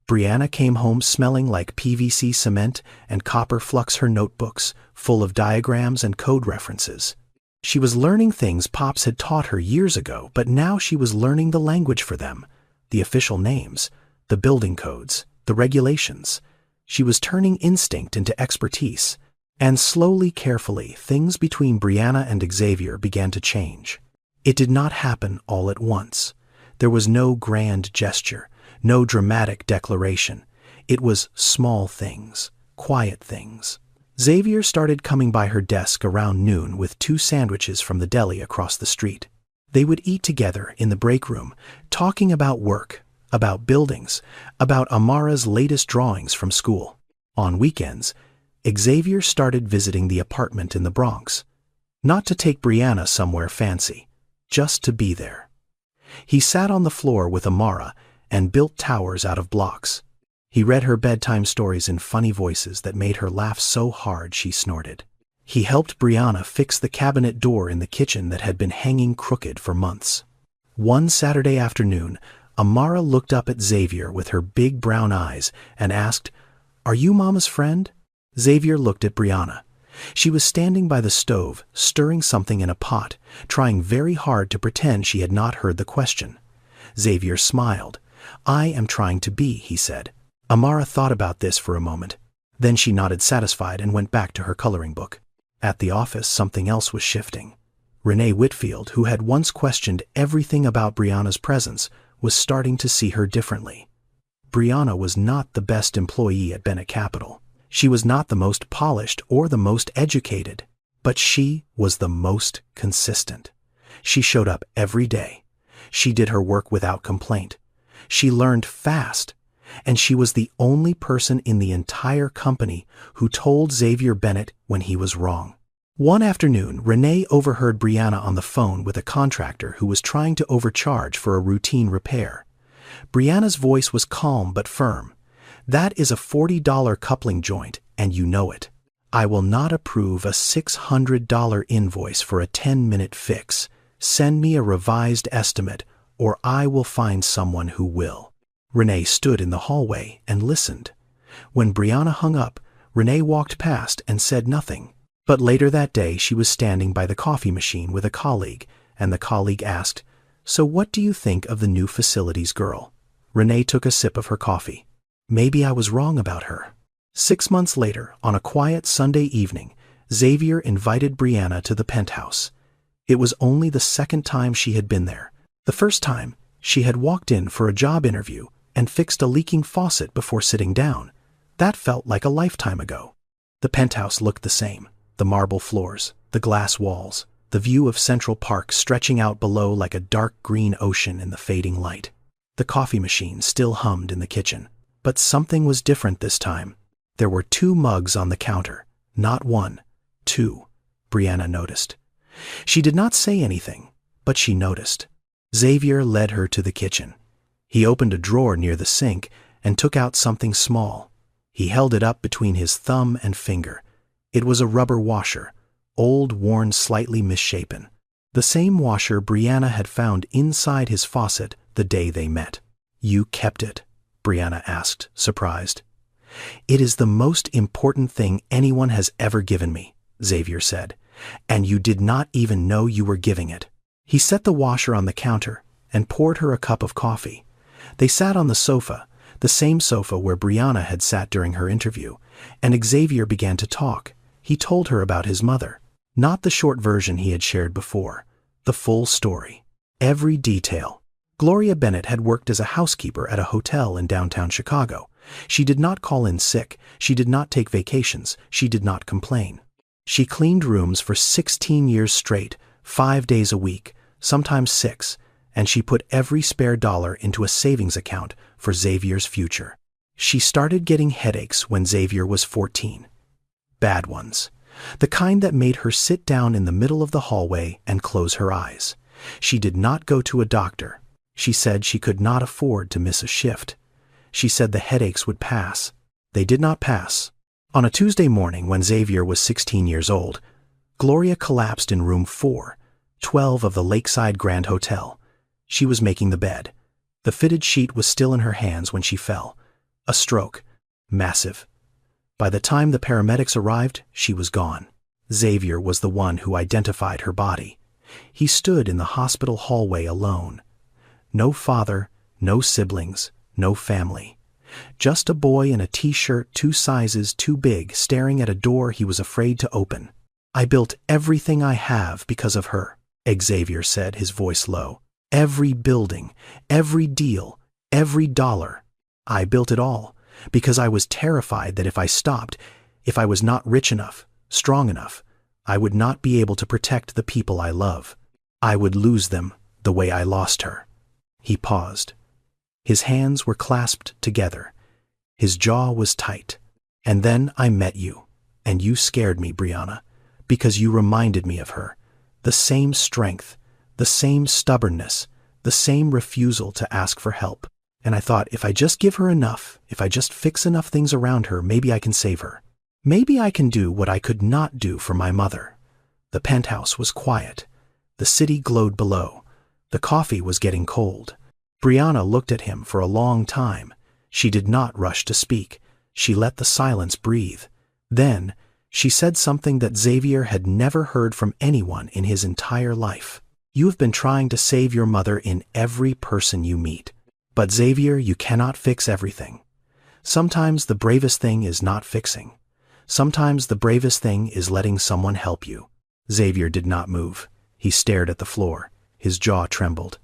Brianna came home smelling like PVC cement and copper flux, her notebooks, full of diagrams and code references. She was learning things Pops had taught her years ago, but now she was learning the language for them, the official names, the building codes, the regulations. She was turning instinct into expertise, and slowly, carefully, things between Brianna and Xavier began to change. It did not happen all at once. There was no grand gesture, no dramatic declaration. It was small things, quiet things. Xavier started coming by her desk around noon with 2 sandwiches from the deli across the street. They would eat together in the break room, talking about work, about buildings, about Amara's latest drawings from school. On weekends, Xavier started visiting the apartment in the Bronx. Not to take Brianna somewhere fancy, just to be there. He sat on the floor with Amara and built towers out of blocks. He read her bedtime stories in funny voices that made her laugh so hard she snorted. He helped Brianna fix the cabinet door in the kitchen that had been hanging crooked for months. One Saturday afternoon, Amara looked up at Xavier with her big brown eyes and asked, "Are you Mama's friend?" Xavier looked at Brianna. She was standing by the stove, stirring something in a pot, trying very hard to pretend she had not heard the question. Xavier smiled. "I am trying to be," he said. Amara thought about this for a moment. Then she nodded satisfied and went back to her coloring book. At the office, something else was shifting. Renee Whitfield, who had once questioned everything about Brianna's presence, was starting to see her differently. Brianna was not the best employee at Bennett Capital. She was not the most polished or the most educated, but she was the most consistent. She showed up every day. She did her work without complaint. She learned fast, and she was the only person in the entire company who told Xavier Bennett when he was wrong. One afternoon, Renee overheard Brianna on the phone with a contractor who was trying to overcharge for a routine repair. Brianna's voice was calm but firm. "That is a $40 coupling joint, and you know it. I will not approve a $600 invoice for a 10-minute fix. Send me a revised estimate, or I will find someone who will." Renee stood in the hallway and listened. When Brianna hung up, Renee walked past and said nothing. But later that day, she was standing by the coffee machine with a colleague, and the colleague asked, "So what do you think of the new facilities girl?" Renee took a sip of her coffee. "Maybe I was wrong about her." 6 months later, on a quiet Sunday evening, Xavier invited Brianna to the Penthouse. It was only the second time she had been there. The first time, she had walked in for a job interview and fixed a leaking faucet before sitting down. That felt like a lifetime ago. The Penthouse looked the same. The marble floors, the glass walls, the view of Central Park stretching out below like a dark green ocean in the fading light. The coffee machine still hummed in the kitchen. But something was different this time. There were 2 mugs on the counter. Not 1, 2, Brianna noticed. She did not say anything, but she noticed. Xavier led her to the kitchen. He opened a drawer near the sink and took out something small. He held it up between his thumb and finger. It was a rubber washer, old, worn, slightly misshapen. The same washer Brianna had found inside his faucet the day they met. "You kept it?" Brianna asked, surprised. "It is the most important thing anyone has ever given me," Xavier said, "and you did not even know you were giving it." He set the washer on the counter and poured her a cup of coffee. They sat on the sofa, the same sofa where Brianna had sat during her interview, and Xavier began to talk. He told her about his mother. Not the short version he had shared before, the full story. Every detail. Gloria Bennett had worked as a housekeeper at a hotel in downtown Chicago. She did not call in sick, she did not take vacations, she did not complain. She cleaned rooms for 16 years straight, 5 days a week, sometimes 6, and she put every spare dollar into a savings account for Xavier's future. She started getting headaches when Xavier was 14. Bad ones. The kind that made her sit down in the middle of the hallway and close her eyes. She did not go to a doctor. She said she could not afford to miss a shift. She said the headaches would pass. They did not pass. On a Tuesday morning when Xavier was 16 years old, Gloria collapsed in room 412 of the Lakeside Grand Hotel. She was making the bed. The fitted sheet was still in her hands when she fell. A stroke. Massive. By the time the paramedics arrived, she was gone. Xavier was the one who identified her body. He stood in the hospital hallway alone. No father, no siblings, no family. Just a boy in a t-shirt 2 sizes too big staring at a door he was afraid to open. "I built everything I have because of her," Xavier said, his voice low. "Every building, every deal, every dollar. I built it all because I was terrified that if I stopped, if I was not rich enough, strong enough, I would not be able to protect the people I love. I would lose them the way I lost her." He paused. His hands were clasped together. His jaw was tight. "And then I met you, and you scared me, Brianna, because you reminded me of her. The same strength, the same stubbornness, the same refusal to ask for help. And I thought, if I just give her enough, if I just fix enough things around her, maybe I can save her. Maybe I can do what I could not do for my mother." The penthouse was quiet. The city glowed below. The coffee was getting cold. Brianna looked at him for a long time. She did not rush to speak. She let the silence breathe. Then, she said something that Xavier had never heard from anyone in his entire life. "You have been trying to save your mother in every person you meet. But Xavier, you cannot fix everything. Sometimes the bravest thing is not fixing. Sometimes the bravest thing is letting someone help you." Xavier did not move. He stared at the floor. His jaw trembled.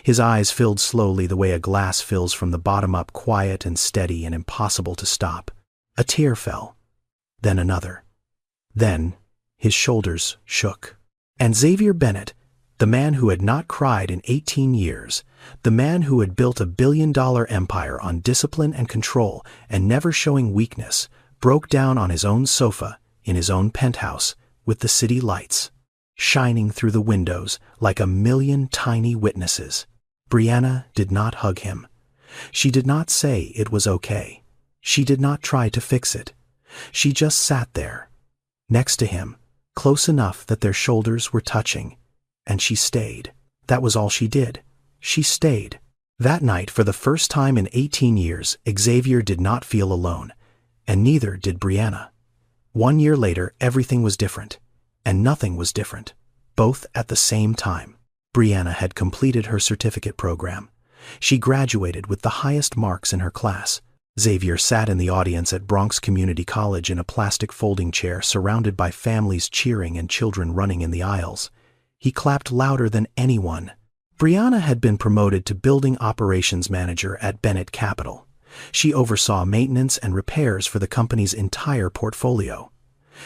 His eyes filled slowly the way a glass fills from the bottom up, quiet and steady and impossible to stop. A tear fell. Then another. Then his shoulders shook. And Xavier Bennett, the man who had not cried in 18 years, the man who had built a billion-dollar empire on discipline and control and never showing weakness, broke down on his own sofa in his own penthouse with the city lights shining through the windows like a million tiny witnesses. Brianna did not hug him. She did not say it was okay. She did not try to fix it. She just sat there, next to him, close enough that their shoulders were touching, and she stayed. That was all she did. She stayed. That night, for the first time in 18 years, Xavier did not feel alone, and neither did Brianna. 1 year later, everything was different. And nothing was different, both at the same time. Brianna had completed her certificate program. She graduated with the highest marks in her class. Xavier sat in the audience at Bronx Community College in a plastic folding chair surrounded by families cheering and children running in the aisles. He clapped louder than anyone. Brianna had been promoted to building operations manager at Bennett Capital. She oversaw maintenance and repairs for the company's entire portfolio.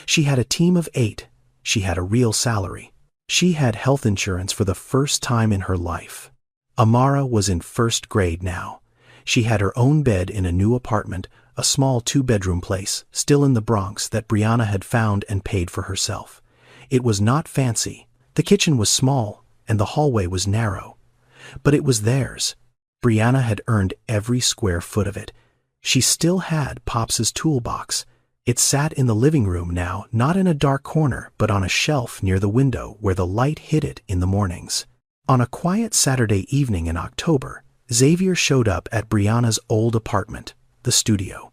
She had a team of 8. She had a real salary. She had health insurance for the first time in her life. Amara was in 1st grade now. She had her own bed in a new apartment, a small 2-bedroom place, still in the Bronx, that Brianna had found and paid for herself. It was not fancy. The kitchen was small, and the hallway was narrow. But it was theirs. Brianna had earned every square foot of it. She still had Pops's toolbox. It sat in the living room now, not in a dark corner, but on a shelf near the window where the light hit it in the mornings. On a quiet Saturday evening in October, Xavier showed up at Brianna's old apartment, the studio,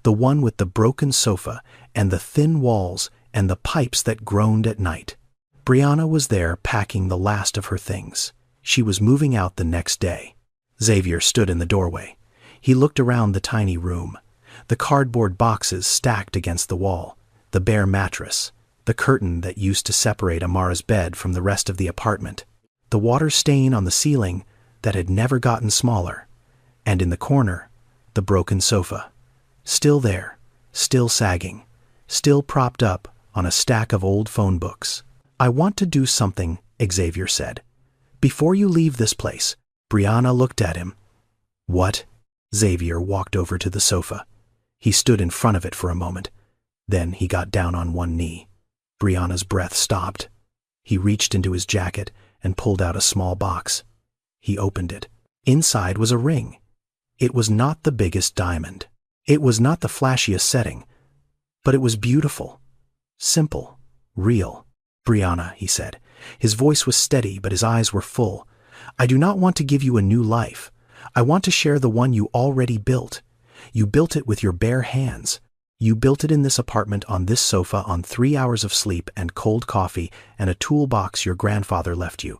the one with the broken sofa and the thin walls and the pipes that groaned at night. Brianna was there packing the last of her things. She was moving out the next day. Xavier stood in the doorway. He looked around the tiny room. The cardboard boxes stacked against the wall, the bare mattress, the curtain that used to separate Amara's bed from the rest of the apartment, the water stain on the ceiling that had never gotten smaller, and in the corner, the broken sofa. Still there, still sagging, still propped up on a stack of old phone books. "I want to do something," Xavier said. "Before you leave this place." Brianna looked at him. "What?" Xavier walked over to the sofa. He stood in front of it for a moment. Then he got down on one knee. Brianna's breath stopped. He reached into his jacket and pulled out a small box. He opened it. Inside was a ring. It was not the biggest diamond. It was not the flashiest setting. But it was beautiful. Simple. Real. "Brianna," he said. His voice was steady, but his eyes were full. "I do not want to give you a new life. I want to share the one you already built. You built it with your bare hands. You built it in this apartment on this sofa on 3 hours of sleep and cold coffee and a toolbox your grandfather left you.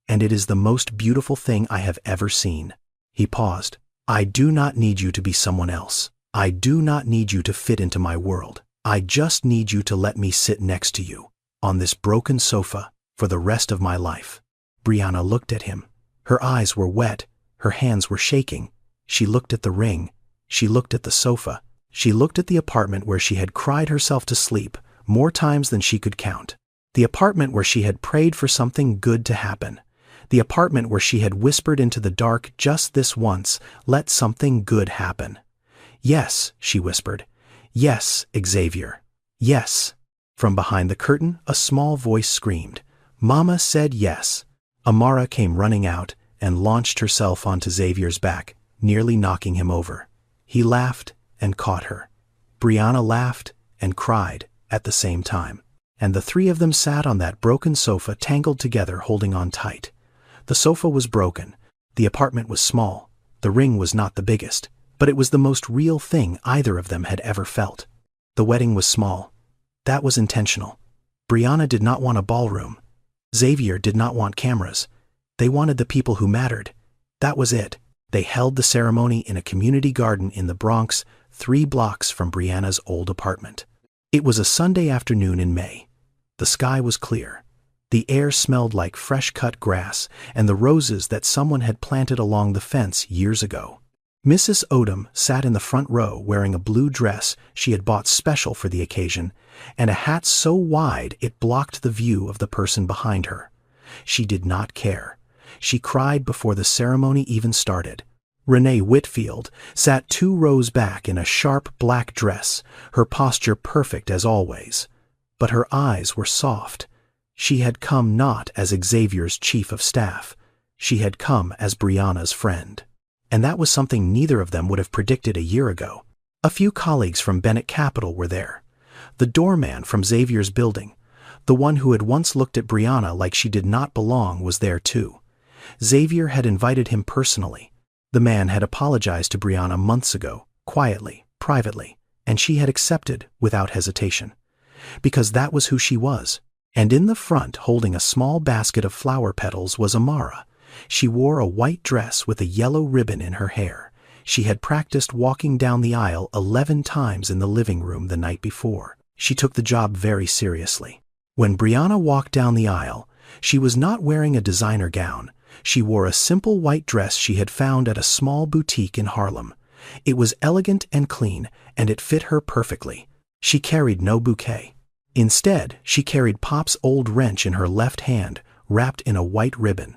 And it is the most beautiful thing I have ever seen." He paused. "I do not need you to be someone else. I do not need you to fit into my world. I just need you to let me sit next to you, on this broken sofa, for the rest of my life." Brianna looked at him. Her eyes were wet. Her hands were shaking. She looked at the ring. She looked at the sofa. She looked at the apartment where she had cried herself to sleep more times than she could count. The apartment where she had prayed for something good to happen. The apartment where she had whispered into the dark just this once, "Let something good happen." "Yes," she whispered. "Yes, Xavier. Yes." From behind the curtain, a small voice screamed. "Mama said yes." Amara came running out and launched herself onto Xavier's back, nearly knocking him over. He laughed and caught her. Brianna laughed and cried at the same time. And the three of them sat on that broken sofa tangled together, holding on tight. The sofa was broken. The apartment was small. The ring was not the biggest, but it was the most real thing either of them had ever felt. The wedding was small. That was intentional. Brianna did not want a ballroom. Xavier did not want cameras. They wanted the people who mattered. That was it. They held the ceremony in a community garden in the Bronx, 3 blocks from Brianna's old apartment. It was a Sunday afternoon in May. The sky was clear. The air smelled like fresh-cut grass and the roses that someone had planted along the fence years ago. Mrs. Odom sat in the front row wearing a blue dress she had bought special for the occasion, and a hat so wide it blocked the view of the person behind her. She did not care. She cried before the ceremony even started. Renee Whitfield sat 2 rows back in a sharp black dress, her posture perfect as always. But her eyes were soft. She had come not as Xavier's chief of staff. She had come as Brianna's friend. And that was something neither of them would have predicted a year ago. A few colleagues from Bennett Capital were there. The doorman from Xavier's building, the one who had once looked at Brianna like she did not belong, was there too. Xavier had invited him personally. The man had apologized to Brianna months ago, quietly, privately, and she had accepted without hesitation. Because that was who she was. And in the front, holding a small basket of flower petals, was Amara. She wore a white dress with a yellow ribbon in her hair. She had practiced walking down the aisle 11 times in the living room the night before. She took the job very seriously. When Brianna walked down the aisle, she was not wearing a designer gown. She wore a simple white dress she had found at a small boutique in Harlem. It was elegant and clean, and it fit her perfectly. She carried no bouquet. Instead, she carried Pop's old wrench in her left hand, wrapped in a white ribbon.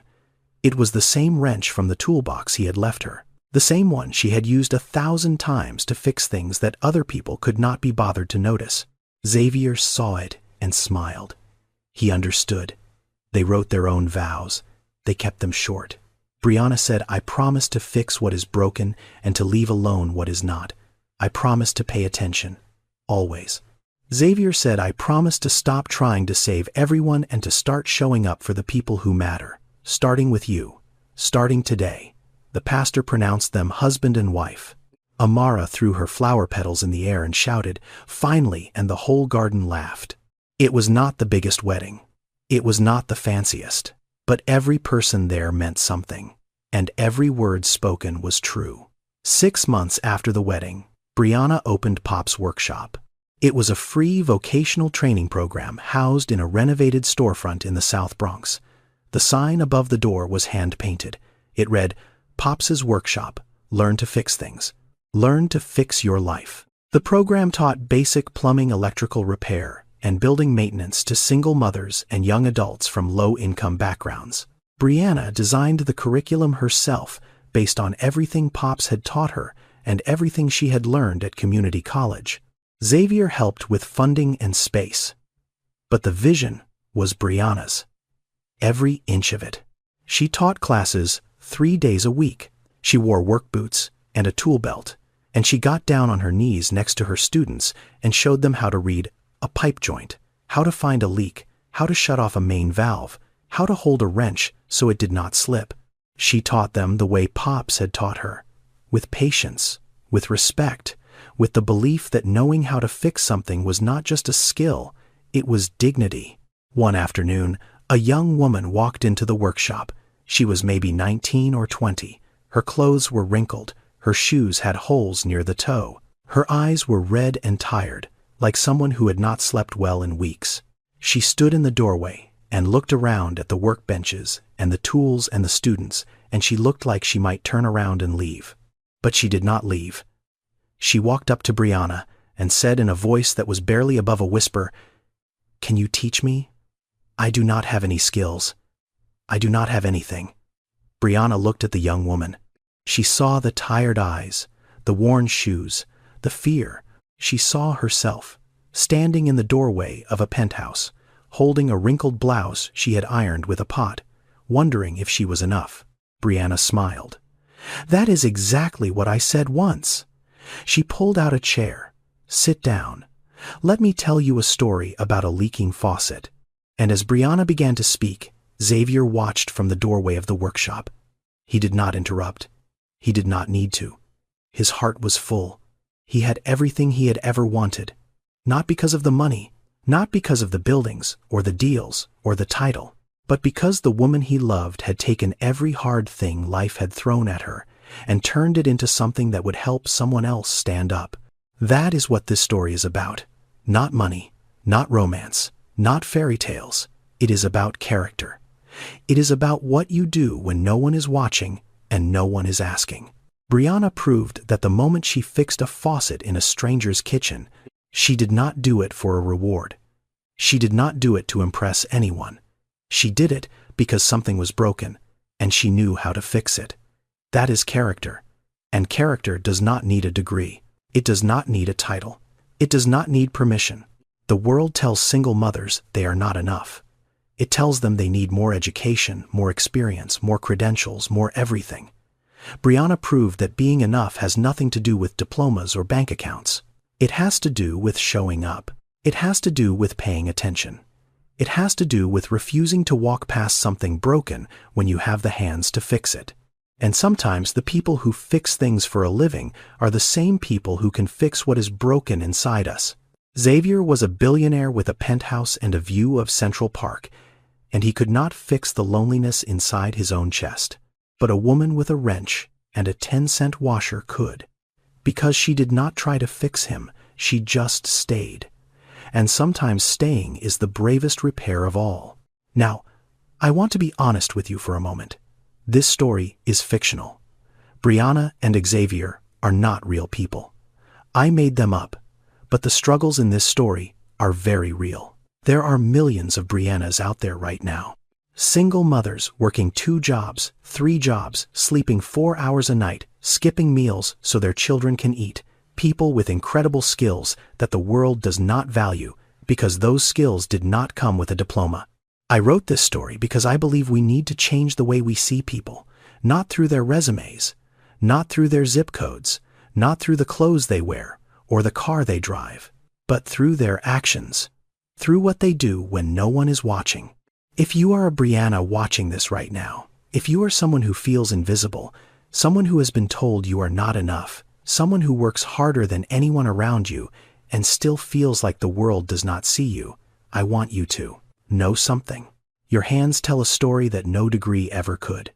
It was the same wrench from the toolbox he had left her, the same one she had used 1,000 times to fix things that other people could not be bothered to notice. Xavier saw it and smiled. He understood. They wrote their own vows. They kept them short. Brianna said, "I promise to fix what is broken and to leave alone what is not. I promise to pay attention. Always." Xavier said, "I promise to stop trying to save everyone and to start showing up for the people who matter, starting with you, starting today." The pastor pronounced them husband and wife. Amara threw her flower petals in the air and shouted, "Finally," and the whole garden laughed. It was not the biggest wedding. It was not the fanciest. But every person there meant something, and every word spoken was true. 6 months after the wedding, Brianna opened Pop's workshop. It was a free vocational training program housed in a renovated storefront in the South Bronx. The sign above the door was hand-painted. It read, "Pop's Workshop. Learn to fix things. Learn to fix your life." The program taught basic plumbing, electrical repair, and building maintenance to single mothers and young adults from low-income backgrounds. Brianna designed the curriculum herself based on everything Pops had taught her and everything she had learned at community college. Xavier helped with funding and space. But the vision was Brianna's. Every inch of it. She taught classes 3 days a week. She wore work boots and a tool belt, and she got down on her knees next to her students and showed them how to read a pipe joint, how to find a leak, how to shut off a main valve, how to hold a wrench so it did not slip. She taught them the way Pops had taught her, with patience, with respect, with the belief that knowing how to fix something was not just a skill, it was dignity. One afternoon, a young woman walked into the workshop. She was maybe 19 or 20. Her clothes were wrinkled. Her shoes had holes near the toe. Her eyes were red and tired, like someone who had not slept well in weeks. She stood in the doorway and looked around at the workbenches and the tools and the students, and she looked like she might turn around and leave. But she did not leave. She walked up to Brianna and said in a voice that was barely above a whisper, "Can you teach me? I do not have any skills. I do not have anything." Brianna looked at the young woman. She saw the tired eyes, the worn shoes, the fear. She saw herself, standing in the doorway of a penthouse, holding a wrinkled blouse she had ironed with a pot, wondering if she was enough. Brianna smiled. "That is exactly what I said once." She pulled out a chair. "Sit down. Let me tell you a story about a leaking faucet." And as Brianna began to speak, Xavier watched from the doorway of the workshop. He did not interrupt. He did not need to. His heart was full. He had everything he had ever wanted. Not because of the money, not because of the buildings or the deals or the title, but because the woman he loved had taken every hard thing life had thrown at her and turned it into something that would help someone else stand up. That is what this story is about. Not money, not romance, not fairy tales. It is about character. It is about what you do when no one is watching and no one is asking. Brianna proved that the moment she fixed a faucet in a stranger's kitchen, she did not do it for a reward. She did not do it to impress anyone. She did it because something was broken, and she knew how to fix it. That is character. And character does not need a degree. It does not need a title. It does not need permission. The world tells single mothers they are not enough. It tells them they need more education, more experience, more credentials, more everything. Brianna proved that being enough has nothing to do with diplomas or bank accounts. It has to do with showing up. It has to do with paying attention. It has to do with refusing to walk past something broken when you have the hands to fix it. And sometimes the people who fix things for a living are the same people who can fix what is broken inside us. Xavier was a billionaire with a penthouse and a view of Central Park, and he could not fix the loneliness inside his own chest. But a woman with a wrench and a 10-cent washer could. Because she did not try to fix him, she just stayed. And sometimes staying is the bravest repair of all. Now, I want to be honest with you for a moment. This story is fictional. Brianna and Xavier are not real people. I made them up, but the struggles in this story are very real. There are millions of Briannas out there right now. Single mothers working 2 jobs, 3 jobs, sleeping 4 hours a night, skipping meals so their children can eat. People with incredible skills that the world does not value because those skills did not come with a diploma. I wrote this story because I believe we need to change the way we see people, Not through their resumes, not through their zip codes, not through the clothes they wear or the car they drive, but through their actions, through what they do when no one is watching. If you are a Brianna watching this right now, if you are someone who feels invisible, someone who has been told you are not enough, someone who works harder than anyone around you and still feels like the world does not see you, I want you to know something. Your hands tell a story that no degree ever could.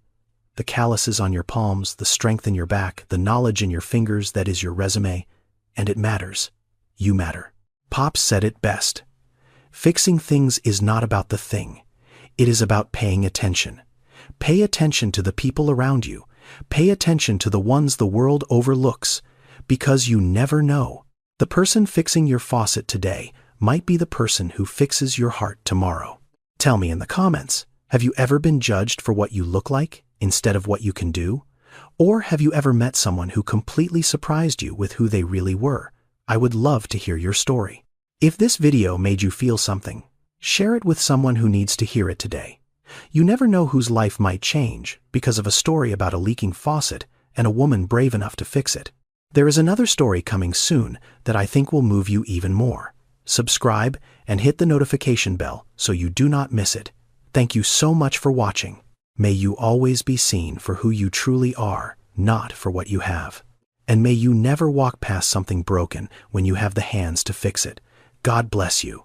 The calluses on your palms, the strength in your back, the knowledge in your fingers, that is your resume, and it matters. You matter. Pop said it best. Fixing things is not about the thing. It is about paying attention. Pay attention to the people around you. Pay attention to the ones the world overlooks, because you never know. The person fixing your faucet today might be the person who fixes your heart tomorrow. Tell me in the comments, have you ever been judged for what you look like instead of what you can do? Or have you ever met someone who completely surprised you with who they really were? I would love to hear your story. If this video made you feel something, share it with someone who needs to hear it today. You never know whose life might change because of a story about a leaking faucet and a woman brave enough to fix it. There is another story coming soon that I think will move you even more. Subscribe and hit the notification bell so you do not miss it. Thank you so much for watching. May you always be seen for who you truly are, not for what you have. And may you never walk past something broken when you have the hands to fix it. God bless you.